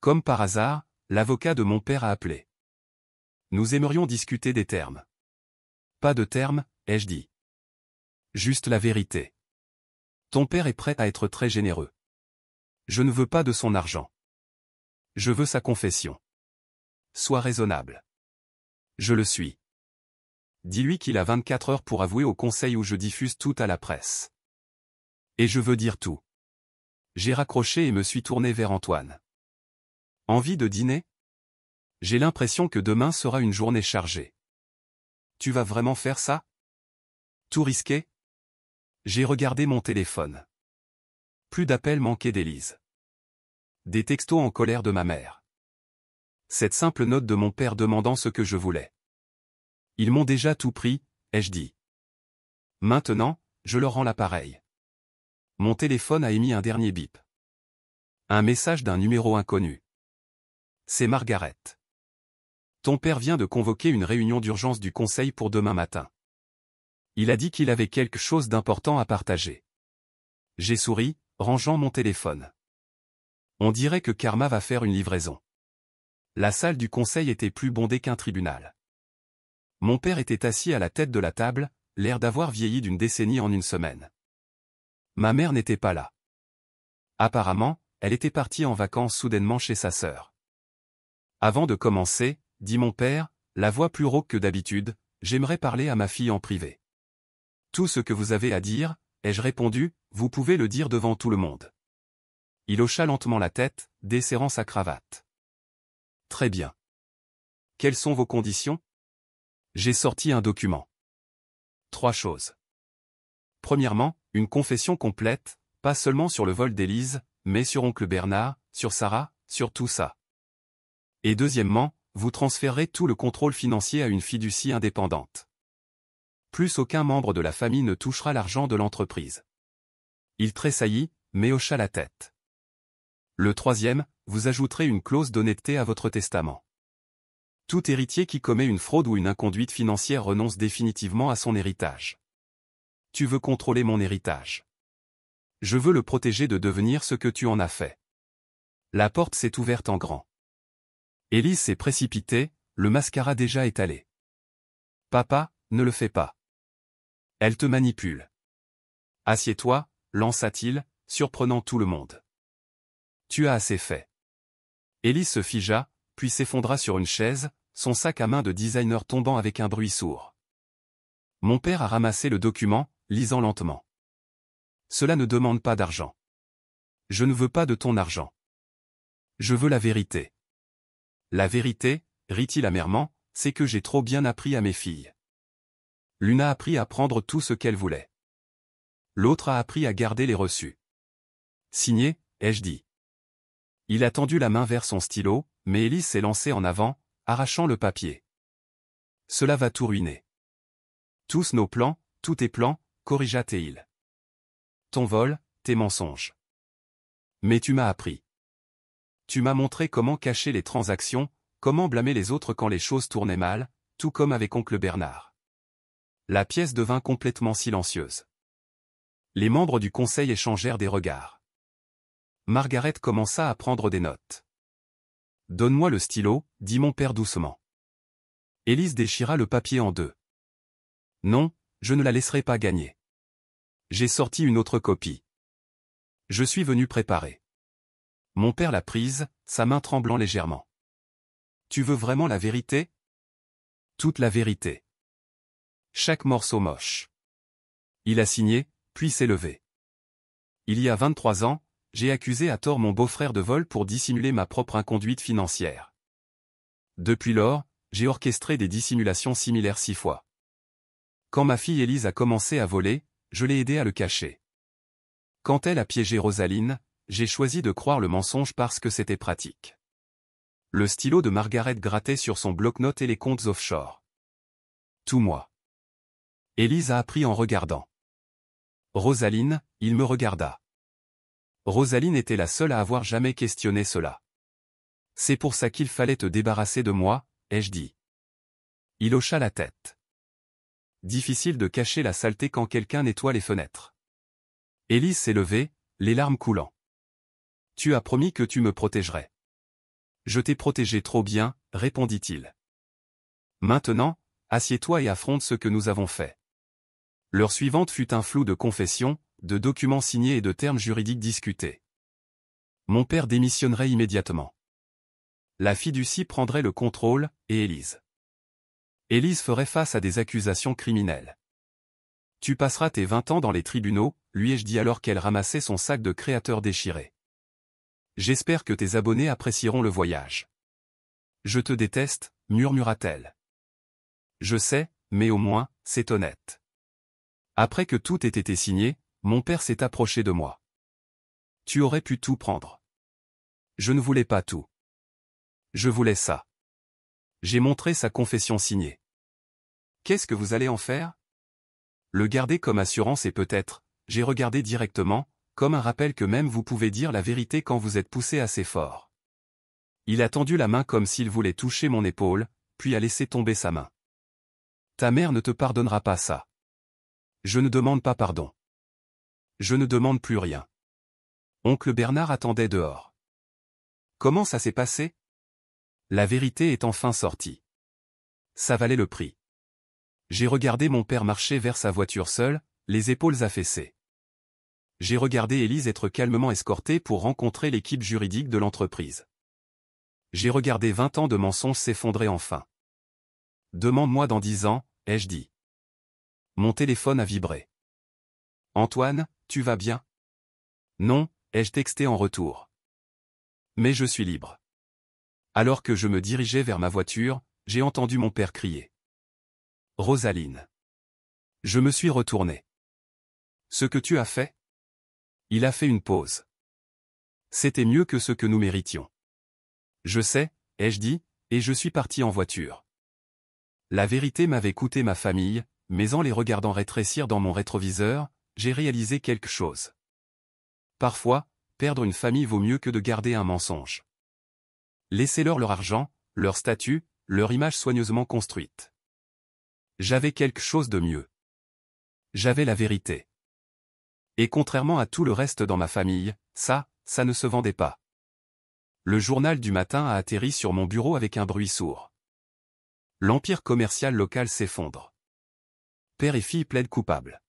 Comme par hasard, l'avocat de mon père a appelé. Nous aimerions discuter des termes. Pas de termes, ai-je dit. Juste la vérité. Ton père est prêt à être très généreux. Je ne veux pas de son argent. Je veux sa confession. Sois raisonnable. Je le suis. Dis-lui qu'il a 24 heures pour avouer au conseil où je diffuse tout à la presse. Et je veux dire tout. J'ai raccroché et me suis tourné vers Antoine. Envie de dîner? J'ai l'impression que demain sera une journée chargée. Tu vas vraiment faire ça? Tout risquer? J'ai regardé mon téléphone. Plus d'appels manqués d'Élise. Des textos en colère de ma mère. Cette simple note de mon père demandant ce que je voulais. Ils m'ont déjà tout pris, ai-je dit. Maintenant, je leur rends l'appareil. Mon téléphone a émis un dernier bip. Un message d'un numéro inconnu. C'est Margaret. Ton père vient de convoquer une réunion d'urgence du conseil pour demain matin. Il a dit qu'il avait quelque chose d'important à partager. J'ai souri, rangeant mon téléphone. On dirait que Karma va faire une livraison. La salle du conseil était plus bondée qu'un tribunal. Mon père était assis à la tête de la table, l'air d'avoir vieilli d'une décennie en une semaine. Ma mère n'était pas là. Apparemment, elle était partie en vacances soudainement chez sa sœur. Avant de commencer, dit mon père, la voix plus rauque que d'habitude, j'aimerais parler à ma fille en privé. Tout ce que vous avez à dire, ai-je répondu, vous pouvez le dire devant tout le monde. Il hocha lentement la tête, desserrant sa cravate. Très bien. Quelles sont vos conditions? J'ai sorti un document. 3 choses. Premièrement, une confession complète, pas seulement sur le vol d'Élise, mais sur oncle Bernard, sur Sarah, sur tout ça. Et deuxièmement, vous transférerez tout le contrôle financier à une fiducie indépendante. Plus aucun membre de la famille ne touchera l'argent de l'entreprise. Il tressaillit, mais hocha la tête. Le troisième, vous ajouterez une clause d'honnêteté à votre testament. Tout héritier qui commet une fraude ou une inconduite financière renonce définitivement à son héritage. Tu veux contrôler mon héritage. Je veux le protéger de devenir ce que tu en as fait. La porte s'est ouverte en grand. Élise s'est précipitée, le mascara déjà étalé. Papa, ne le fais pas. Elle te manipule. Assieds-toi, lança-t-il, surprenant tout le monde. Tu as assez fait. Élise se figea, puis s'effondra sur une chaise, son sac à main de designer tombant avec un bruit sourd. Mon père a ramassé le document, lisant lentement. Cela ne demande pas d'argent. Je ne veux pas de ton argent. Je veux la vérité. La vérité, rit-il amèrement, c'est que j'ai trop bien appris à mes filles. L'une a appris à prendre tout ce qu'elle voulait. L'autre a appris à garder les reçus. Signé, ai-je dit. Il a tendu la main vers son stylo, mais Élise s'est lancée en avant, arrachant le papier. Cela va tout ruiner. Tous nos plans, tous tes plans, corrigea Théil. Ton vol, tes mensonges. Mais tu m'as appris. Tu m'as montré comment cacher les transactions, comment blâmer les autres quand les choses tournaient mal, tout comme avec oncle Bernard. La pièce devint complètement silencieuse. Les membres du conseil échangèrent des regards. Margaret commença à prendre des notes. « Donne-moi le stylo, dit mon père doucement. Élise déchira le papier en deux. « Non, je ne la laisserai pas gagner. J'ai sorti une autre copie. Je suis venu préparer. » Mon père l'a prise, sa main tremblant légèrement. « Tu veux vraiment la vérité ? » Toute la vérité. Chaque morceau moche. Il a signé, puis s'est levé. Il y a 23 ans, j'ai accusé à tort mon beau-frère de vol pour dissimuler ma propre inconduite financière. Depuis lors, j'ai orchestré des dissimulations similaires 6 fois. Quand ma fille Élise a commencé à voler, je l'ai aidée à le cacher. Quand elle a piégé Rosaline, j'ai choisi de croire le mensonge parce que c'était pratique. Le stylo de Margaret grattait sur son bloc-notes et les comptes offshore. Tout moi. Élise a appris en regardant. Rosaline, il me regarda. Rosaline était la seule à avoir jamais questionné cela. C'est pour ça qu'il fallait te débarrasser de moi, ai-je dit. Il hocha la tête. Difficile de cacher la saleté quand quelqu'un nettoie les fenêtres. Élise s'est levée, les larmes coulant. Tu as promis que tu me protégerais. Je t'ai protégé trop bien, répondit-il. Maintenant, assieds-toi et affronte ce que nous avons fait. L'heure suivante fut un flou de confessions, de documents signés et de termes juridiques discutés. Mon père démissionnerait immédiatement. La fiducie prendrait le contrôle, et Élise. Élise ferait face à des accusations criminelles. Tu passeras tes 20 ans dans les tribunaux, lui ai-je dit alors qu'elle ramassait son sac de créateur déchiré. J'espère que tes abonnés apprécieront le voyage. Je te déteste, murmura-t-elle. Je sais, mais au moins, c'est honnête. Après que tout ait été signé, mon père s'est approché de moi. Tu aurais pu tout prendre. Je ne voulais pas tout. Je voulais ça. J'ai montré sa confession signée. Qu'est-ce que vous allez en faire? Le garder comme assurance et peut-être, j'ai regardé directement, comme un rappel que même vous pouvez dire la vérité quand vous êtes poussé assez fort. Il a tendu la main comme s'il voulait toucher mon épaule, puis a laissé tomber sa main. Ta mère ne te pardonnera pas ça. Je ne demande pas pardon. Je ne demande plus rien. Oncle Bernard attendait dehors. Comment ça s'est passé? La vérité est enfin sortie. Ça valait le prix. J'ai regardé mon père marcher vers sa voiture seul, les épaules affaissées. J'ai regardé Élise être calmement escortée pour rencontrer l'équipe juridique de l'entreprise. J'ai regardé 20 ans de mensonges s'effondrer enfin. Demande-moi dans 10 ans, ai-je dit. Mon téléphone a vibré. Antoine, tu vas bien? Non, ai-je texté en retour. Mais je suis libre. Alors que je me dirigeais vers ma voiture, j'ai entendu mon père crier. Rosaline. Je me suis retourné. Ce que tu as fait? Il a fait une pause. C'était mieux que ce que nous méritions. Je sais, ai-je dit, et je suis parti en voiture. La vérité m'avait coûté ma famille, mais en les regardant rétrécir dans mon rétroviseur, j'ai réalisé quelque chose. Parfois, perdre une famille vaut mieux que de garder un mensonge. Laissez-leur leur argent, leur statut, leur image soigneusement construite. J'avais quelque chose de mieux. J'avais la vérité. Et contrairement à tout le reste dans ma famille, ça ne se vendait pas. Le journal du matin a atterri sur mon bureau avec un bruit sourd. L'empire commercial local s'effondre. Père et fille plaident coupables.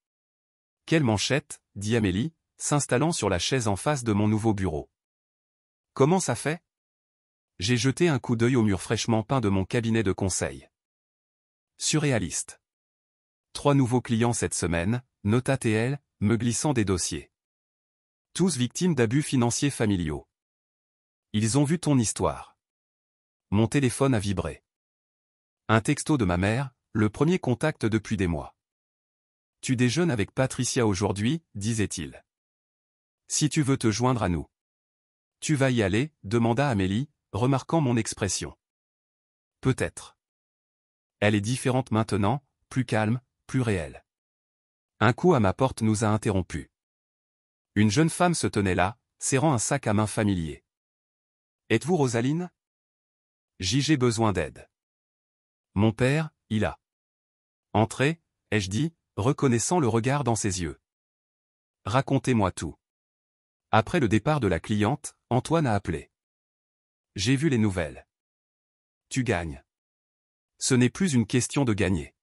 Quelle manchette, dit Amélie, s'installant sur la chaise en face de mon nouveau bureau. Comment ça fait? J'ai jeté un coup d'œil au mur fraîchement peint de mon cabinet de conseil. Surréaliste. 3 nouveaux clients cette semaine, nota TL, me glissant des dossiers. Tous victimes d'abus financiers familiaux. Ils ont vu ton histoire. Mon téléphone a vibré. Un texto de ma mère, le premier contact depuis des mois. Tu déjeunes avec Patricia aujourd'hui, disait-il. Si tu veux te joindre à nous. Tu vas y aller, demanda Amélie, remarquant mon expression. Peut-être. Elle est différente maintenant, plus calme, plus réelle. Un coup à ma porte nous a interrompus. Une jeune femme se tenait là, serrant un sac à main familier. Êtes-vous Rosaline? J'ai besoin d'aide. Mon père, il a. Entrez, ai-je dit, reconnaissant le regard dans ses yeux. Racontez-moi tout. Après le départ de la cliente, Antoine a appelé. J'ai vu les nouvelles. Tu gagnes. Ce n'est plus une question de gagner.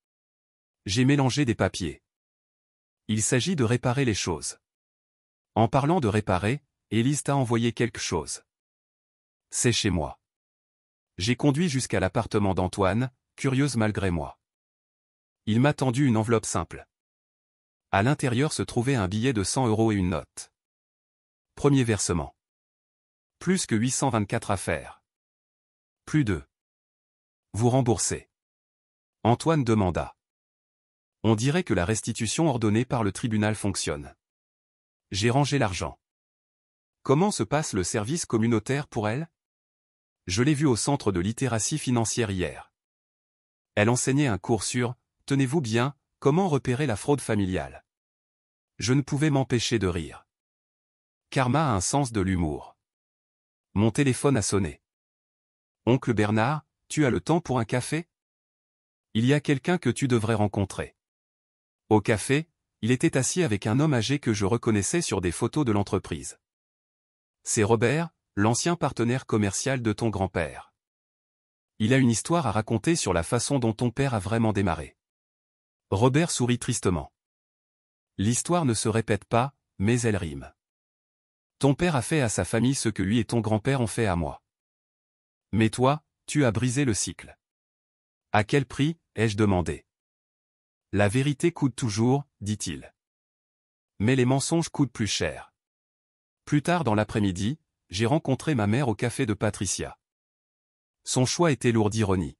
J'ai mélangé des papiers. Il s'agit de réparer les choses. En parlant de réparer, Élise t'a envoyé quelque chose. C'est chez moi. J'ai conduit jusqu'à l'appartement d'Antoine, curieuse malgré moi. Il m'a tendu une enveloppe simple. À l'intérieur se trouvait un billet de 100 € et une note. Premier versement. Plus que 824 à faire. Plus de. Vous remboursez. Antoine demanda. On dirait que la restitution ordonnée par le tribunal fonctionne. J'ai rangé l'argent. Comment se passe le service communautaire pour elle? Je l'ai vue au centre de littératie financière hier. Elle enseignait un cours sur, tenez-vous bien, comment repérer la fraude familiale. Je ne pouvais m'empêcher de rire. Karma a un sens de l'humour. Mon téléphone a sonné. Oncle Bernard, tu as le temps pour un café? Il y a quelqu'un que tu devrais rencontrer. Au café, il était assis avec un homme âgé que je reconnaissais sur des photos de l'entreprise. C'est Robert, l'ancien partenaire commercial de ton grand-père. Il a une histoire à raconter sur la façon dont ton père a vraiment démarré. Robert sourit tristement. L'histoire ne se répète pas, mais elle rime. Ton père a fait à sa famille ce que lui et ton grand-père ont fait à moi. Mais toi, tu as brisé le cycle. À quel prix, ai-je demandé. La vérité coûte toujours, dit-il. Mais les mensonges coûtent plus cher. Plus tard dans l'après-midi, j'ai rencontré ma mère au café de Patricia. Son choix était lourd d'ironie.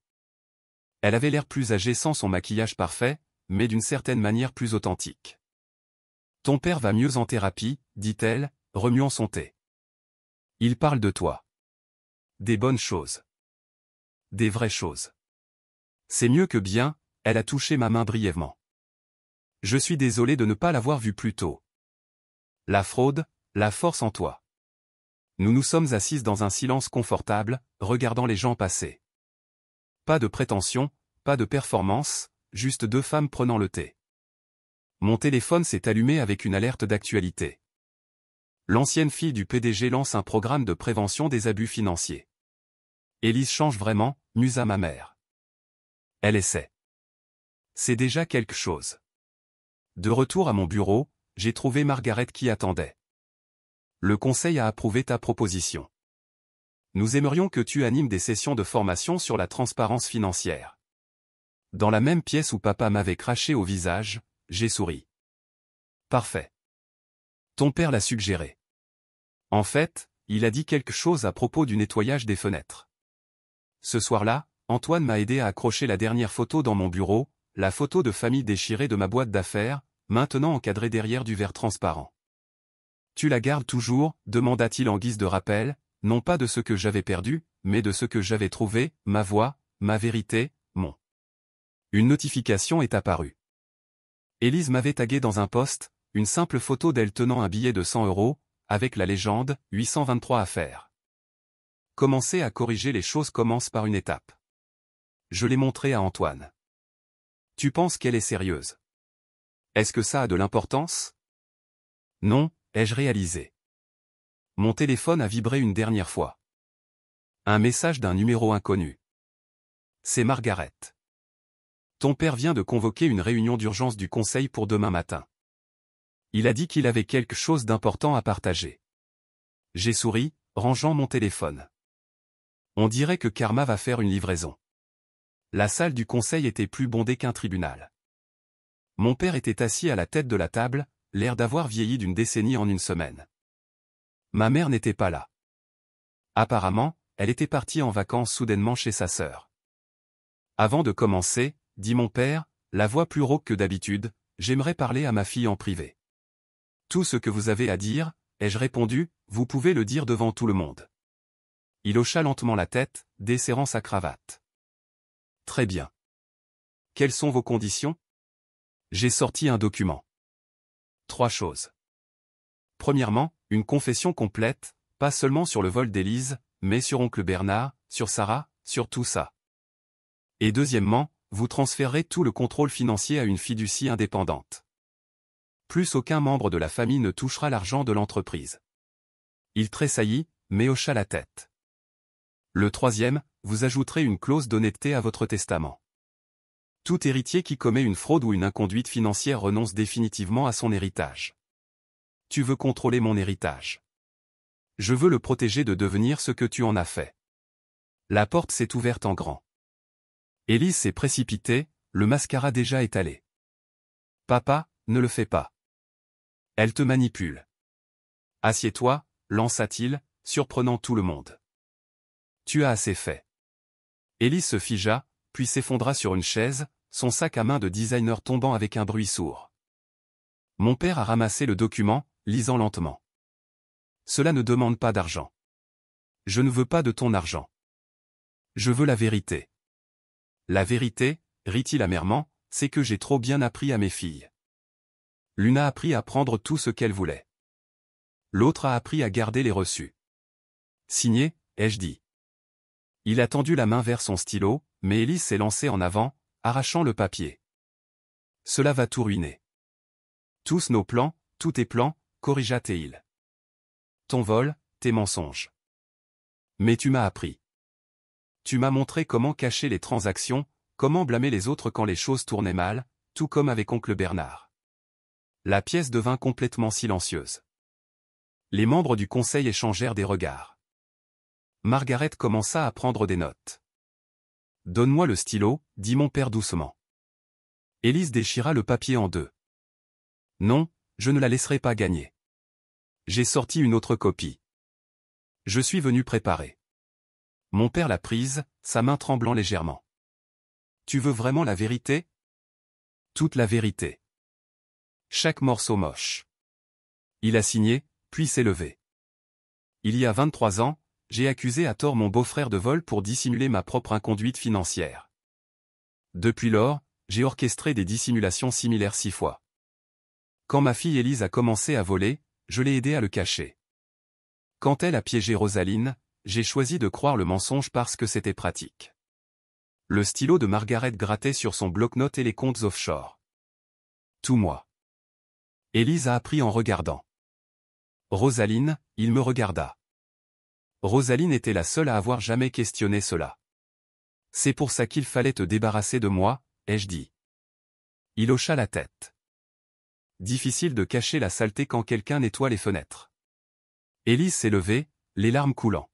Elle avait l'air plus âgée sans son maquillage parfait, mais d'une certaine manière plus authentique. Ton père va mieux en thérapie, dit-elle, remuant son thé. Il parle de toi. Des bonnes choses. Des vraies choses. C'est mieux que bien, elle a touché ma main brièvement. Je suis désolé de ne pas l'avoir vu plus tôt. La fraude, la force en toi. Nous nous sommes assises dans un silence confortable, regardant les gens passer. Pas de prétention, pas de performance, juste 2 femmes prenant le thé. Mon téléphone s'est allumé avec une alerte d'actualité. L'ancienne fille du PDG lance un programme de prévention des abus financiers. Élise change vraiment, musa ma mère. Elle essaie. C'est déjà quelque chose. De retour à mon bureau, j'ai trouvé Margaret qui attendait. Le conseil a approuvé ta proposition. Nous aimerions que tu animes des sessions de formation sur la transparence financière. Dans la même pièce où papa m'avait craché au visage, j'ai souri. Parfait. Ton père l'a suggéré. En fait, il a dit quelque chose à propos du nettoyage des fenêtres. Ce soir-là, Antoine m'a aidé à accrocher la dernière photo dans mon bureau, la photo de famille déchirée de ma boîte d'affaires, maintenant encadrée derrière du verre transparent. Tu la gardes toujours, demanda-t-il en guise de rappel, non pas de ce que j'avais perdu, mais de ce que j'avais trouvé, ma voix, ma vérité, mon. Une notification est apparue. Élise m'avait tagué dans un post, une simple photo d'elle tenant un billet de 100 €, avec la légende, 823 à faire. Commencer à corriger les choses commence par une étape. Je l'ai montré à Antoine. Tu penses qu'elle est sérieuse? Est-ce que ça a de l'importance? Non, ai-je réalisé. Mon téléphone a vibré une dernière fois. Un message d'un numéro inconnu. C'est Margaret. Ton père vient de convoquer une réunion d'urgence du conseil pour demain matin. Il a dit qu'il avait quelque chose d'important à partager. J'ai souri, rangeant mon téléphone. On dirait que Karma va faire une livraison. La salle du conseil était plus bondée qu'un tribunal. Mon père était assis à la tête de la table, l'air d'avoir vieilli d'une décennie en une semaine. Ma mère n'était pas là. Apparemment, elle était partie en vacances soudainement chez sa sœur. Avant de commencer, dit mon père, la voix plus rauque que d'habitude, j'aimerais parler à ma fille en privé. Tout ce que vous avez à dire, ai-je répondu, vous pouvez le dire devant tout le monde. Il hocha lentement la tête, desserrant sa cravate. Très bien. Quelles sont vos conditions? J'ai sorti un document. 3 choses. Premièrement, une confession complète, pas seulement sur le vol d'Élise, mais sur oncle Bernard, sur Sarah, sur tout ça. Et deuxièmement, vous transférerez tout le contrôle financier à une fiducie indépendante. Plus aucun membre de la famille ne touchera l'argent de l'entreprise. Il tressaillit, mais hocha la tête. Le troisième, vous ajouterez une clause d'honnêteté à votre testament. Tout héritier qui commet une fraude ou une inconduite financière renonce définitivement à son héritage. Tu veux contrôler mon héritage. Je veux le protéger de devenir ce que tu en as fait. La porte s'est ouverte en grand. Élise s'est précipitée, le mascara déjà étalé. Papa, ne le fais pas. Elle te manipule. Assieds-toi, lança-t-il, surprenant tout le monde. Tu as assez fait. Élise se figea, puis s'effondra sur une chaise, son sac à main de designer tombant avec un bruit sourd. Mon père a ramassé le document, lisant lentement. Cela ne demande pas d'argent. Je ne veux pas de ton argent. Je veux la vérité. La vérité, rit-il amèrement, c'est que j'ai trop bien appris à mes filles. L'une a appris à prendre tout ce qu'elle voulait. L'autre a appris à garder les reçus. Signé, ai-je dit. Il a tendu la main vers son stylo, mais Élise s'est lancée en avant, arrachant le papier. Cela va tout ruiner. Tous nos plans, tous tes plans, corrigea Théil. Ton vol, tes mensonges. Mais tu m'as appris. Tu m'as montré comment cacher les transactions, comment blâmer les autres quand les choses tournaient mal, tout comme avec oncle Bernard. La pièce devint complètement silencieuse. Les membres du conseil échangèrent des regards. Margaret commença à prendre des notes. Donne-moi le stylo, dit mon père doucement. Élise déchira le papier en deux. Non, je ne la laisserai pas gagner. J'ai sorti une autre copie. Je suis venu préparer. Mon père l'a prise, sa main tremblant légèrement. Tu veux vraiment la vérité? Toute la vérité. Chaque morceau moche. Il a signé, puis s'est levé. Il y a 23 ans, j'ai accusé à tort mon beau-frère de vol pour dissimuler ma propre inconduite financière. Depuis lors, j'ai orchestré des dissimulations similaires 6 fois. Quand ma fille Élise a commencé à voler, je l'ai aidée à le cacher. Quand elle a piégé Rosaline, j'ai choisi de croire le mensonge parce que c'était pratique. Le stylo de Margaret grattait sur son bloc-notes et les comptes offshore. Tout moi. Élise a appris en regardant. Rosaline, il me regarda. Rosaline était la seule à avoir jamais questionné cela. C'est pour ça qu'il fallait te débarrasser de moi, ai-je dit. Il hocha la tête. Difficile de cacher la saleté quand quelqu'un nettoie les fenêtres. Élise s'est levée, les larmes coulant.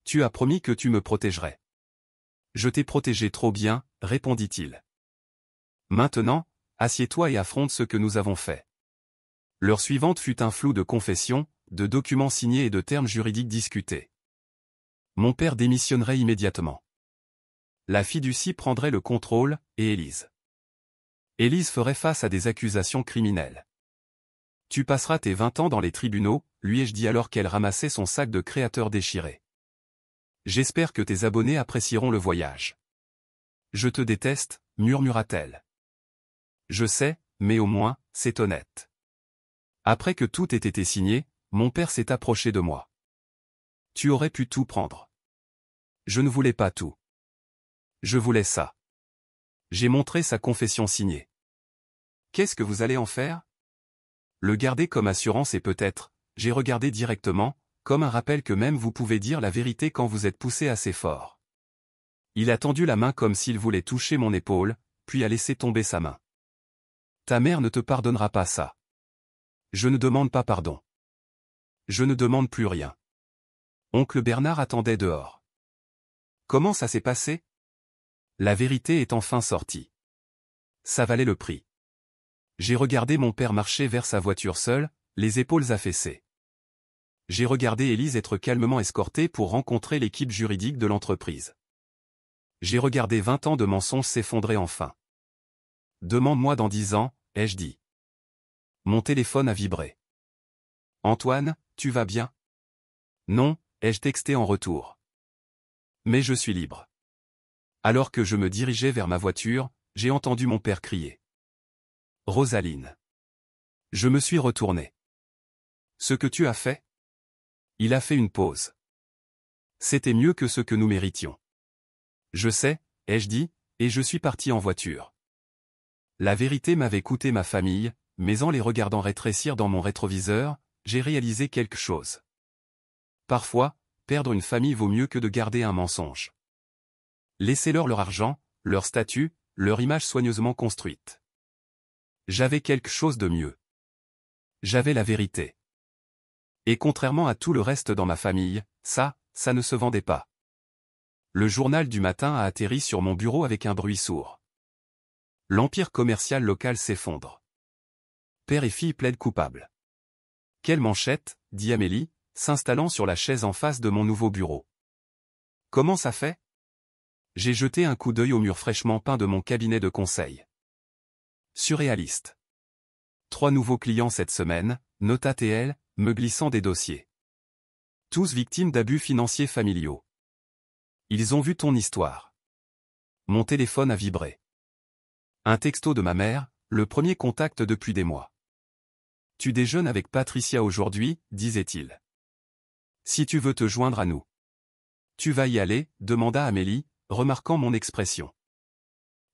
Tu as promis que tu me protégerais. Je t'ai protégé trop bien, répondit-il. Maintenant, assieds-toi et affronte ce que nous avons fait. L'heure suivante fut un flou de confessions, de documents signés et de termes juridiques discutés. Mon père démissionnerait immédiatement. La fiducie prendrait le contrôle, et Élise. Élise ferait face à des accusations criminelles. Tu passeras tes 20 ans dans les tribunaux, lui ai-je dit alors qu'elle ramassait son sac de créateur déchiré. J'espère que tes abonnés apprécieront le voyage. Je te déteste, murmura-t-elle. Je sais, mais au moins, c'est honnête. Après que tout ait été signé, mon père s'est approché de moi. Tu aurais pu tout prendre. Je ne voulais pas tout. Je voulais ça. J'ai montré sa confession signée. Qu'est-ce que vous allez en faire? Le garder comme assurance et peut-être, j'ai regardé directement, comme un rappel que même vous pouvez dire la vérité quand vous êtes poussé assez fort. Il a tendu la main comme s'il voulait toucher mon épaule, puis a laissé tomber sa main. Ta mère ne te pardonnera pas ça. Je ne demande pas pardon. Je ne demande plus rien. Oncle Bernard attendait dehors. Comment ça s'est passé? La vérité est enfin sortie. Ça valait le prix. J'ai regardé mon père marcher vers sa voiture seul, les épaules affaissées. J'ai regardé Élise être calmement escortée pour rencontrer l'équipe juridique de l'entreprise. J'ai regardé 20 ans de mensonges s'effondrer enfin. Demande-moi dans 10 ans, ai-je dit. Mon téléphone a vibré. Antoine, tu vas bien? Non, ai-je texté en retour. Mais je suis libre. Alors que je me dirigeais vers ma voiture, j'ai entendu mon père crier. Rosaline. Je me suis retourné. Ce que tu as fait? Il a fait une pause. C'était mieux que ce que nous méritions. Je sais, ai-je dit, et je suis parti en voiture. La vérité m'avait coûté ma famille, mais en les regardant rétrécir dans mon rétroviseur, j'ai réalisé quelque chose. Parfois, perdre une famille vaut mieux que de garder un mensonge. Laissez-leur leur argent, leur statut, leur image soigneusement construite. J'avais quelque chose de mieux. J'avais la vérité. Et contrairement à tout le reste dans ma famille, ça ne se vendait pas. Le journal du matin a atterri sur mon bureau avec un bruit sourd. L'empire commercial local s'effondre. Père et fille plaident coupables. Quelle manchette, dit Amélie, s'installant sur la chaise en face de mon nouveau bureau. Comment ça fait? J'ai jeté un coup d'œil au mur fraîchement peint de mon cabinet de conseil. Surréaliste. 3 nouveaux clients cette semaine, nota TL, me glissant des dossiers. Tous victimes d'abus financiers familiaux. Ils ont vu ton histoire. Mon téléphone a vibré. Un texto de ma mère, le premier contact depuis des mois. Tu déjeunes avec Patricia aujourd'hui, disait-il. Si tu veux te joindre à nous. Tu vas y aller, demanda Amélie, remarquant mon expression.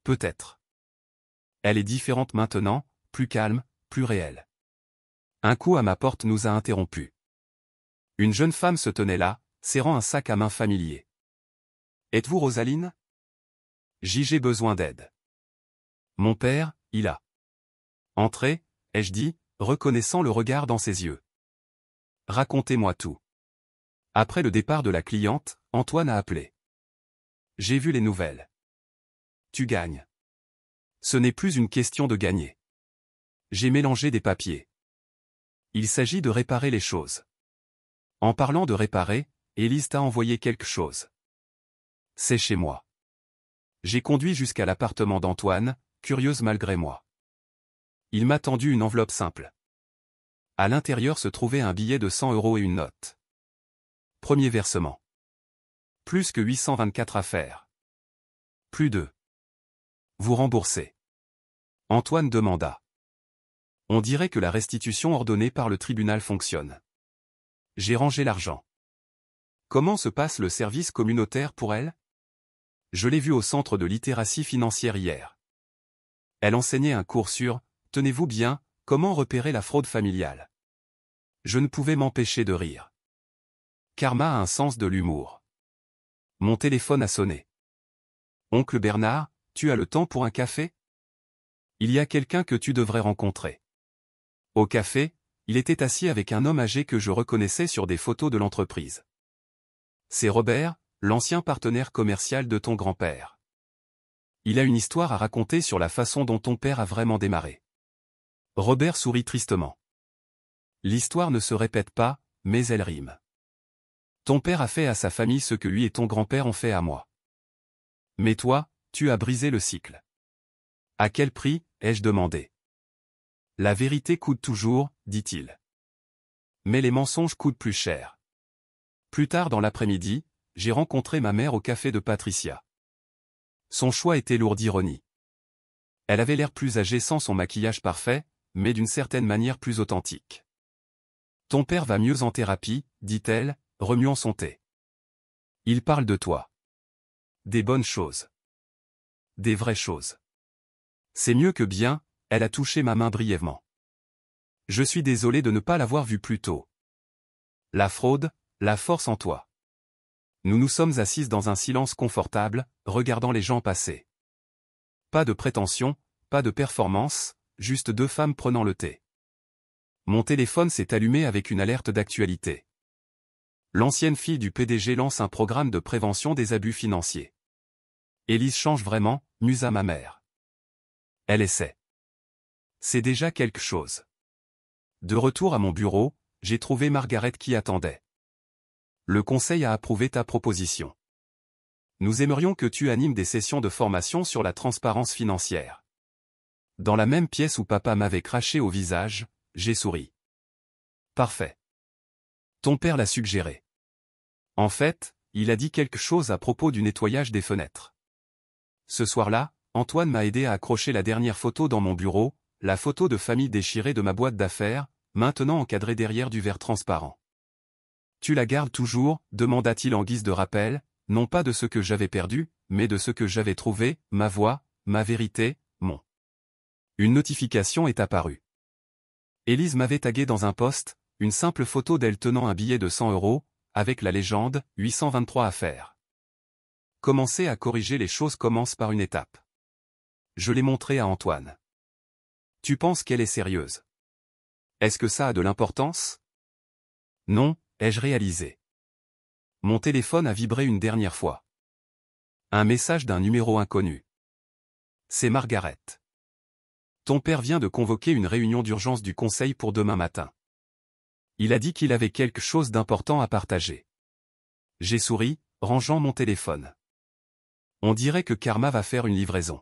Peut-être. Elle est différente maintenant, plus calme, plus réelle. Un coup à ma porte nous a interrompus. Une jeune femme se tenait là, serrant un sac à main familier. Êtes-vous Rosaline? J'ai besoin d'aide. Mon père, il a. Entrez, ai-je dit, reconnaissant le regard dans ses yeux. Racontez-moi tout. Après le départ de la cliente, Antoine a appelé. J'ai vu les nouvelles. Tu gagnes. Ce n'est plus une question de gagner. J'ai mélangé des papiers. Il s'agit de réparer les choses. En parlant de réparer, Élise t'a envoyé quelque chose. C'est chez moi. J'ai conduit jusqu'à l'appartement d'Antoine, curieuse malgré moi. Il m'a tendu une enveloppe simple. À l'intérieur se trouvait un billet de 100 € et une note. Premier versement. Plus que 824 à faire. Plus de. Vous remboursez. Antoine demanda. On dirait que la restitution ordonnée par le tribunal fonctionne. J'ai rangé l'argent. Comment se passe le service communautaire pour elle? Je l'ai vue au centre de littératie financière hier. Elle enseignait un cours sur, tenez-vous bien, comment repérer la fraude familiale. Je ne pouvais m'empêcher de rire. Karma a un sens de l'humour. Mon téléphone a sonné. Oncle Bernard, tu as le temps pour un café? Il y a quelqu'un que tu devrais rencontrer. Au café, il était assis avec un homme âgé que je reconnaissais sur des photos de l'entreprise. C'est Robert, l'ancien partenaire commercial de ton grand-père. Il a une histoire à raconter sur la façon dont ton père a vraiment démarré. Robert sourit tristement. L'histoire ne se répète pas, mais elle rime. Ton père a fait à sa famille ce que lui et ton grand-père ont fait à moi. Mais toi, tu as brisé le cycle. À quel prix, ai-je demandé. La vérité coûte toujours, dit-il. Mais les mensonges coûtent plus cher. Plus tard dans l'après-midi, j'ai rencontré ma mère au café de Patricia. Son choix était lourd d'ironie. Elle avait l'air plus âgée sans son maquillage parfait, mais d'une certaine manière plus authentique. Ton père va mieux en thérapie, dit-elle, remuant son thé. Il parle de toi. Des bonnes choses. Des vraies choses. C'est mieux que bien, elle a touché ma main brièvement. Je suis désolé de ne pas l'avoir vu plus tôt. La fraude, la force en toi. Nous nous sommes assises dans un silence confortable, regardant les gens passer. Pas de prétention, pas de performance, juste deux femmes prenant le thé. Mon téléphone s'est allumé avec une alerte d'actualité. L'ancienne fille du PDG lance un programme de prévention des abus financiers. Élise change vraiment, musa ma mère. Elle essaie. C'est déjà quelque chose. De retour à mon bureau, j'ai trouvé Margaret qui attendait. Le conseil a approuvé ta proposition. Nous aimerions que tu animes des sessions de formation sur la transparence financière. Dans la même pièce où papa m'avait craché au visage, j'ai souri. Parfait. Ton père l'a suggéré. En fait, il a dit quelque chose à propos du nettoyage des fenêtres. Ce soir-là, Antoine m'a aidé à accrocher la dernière photo dans mon bureau, la photo de famille déchirée de ma boîte d'affaires, maintenant encadrée derrière du verre transparent. Tu la gardes toujours, demanda-t-il en guise de rappel, non pas de ce que j'avais perdu, mais de ce que j'avais trouvé, ma voix, ma vérité, mon. Une notification est apparue. Élise m'avait tagué dans un post, une simple photo d'elle tenant un billet de 100 €, avec la légende, 823 à faire. Commencer à corriger les choses commence par une étape. Je l'ai montré à Antoine. Tu penses qu'elle est sérieuse? Est-ce que ça a de l'importance? Non, ai-je réalisé. Mon téléphone a vibré une dernière fois. Un message d'un numéro inconnu. C'est Margaret. Ton père vient de convoquer une réunion d'urgence du conseil pour demain matin. Il a dit qu'il avait quelque chose d'important à partager. J'ai souri, rangeant mon téléphone. On dirait que Karma va faire une livraison.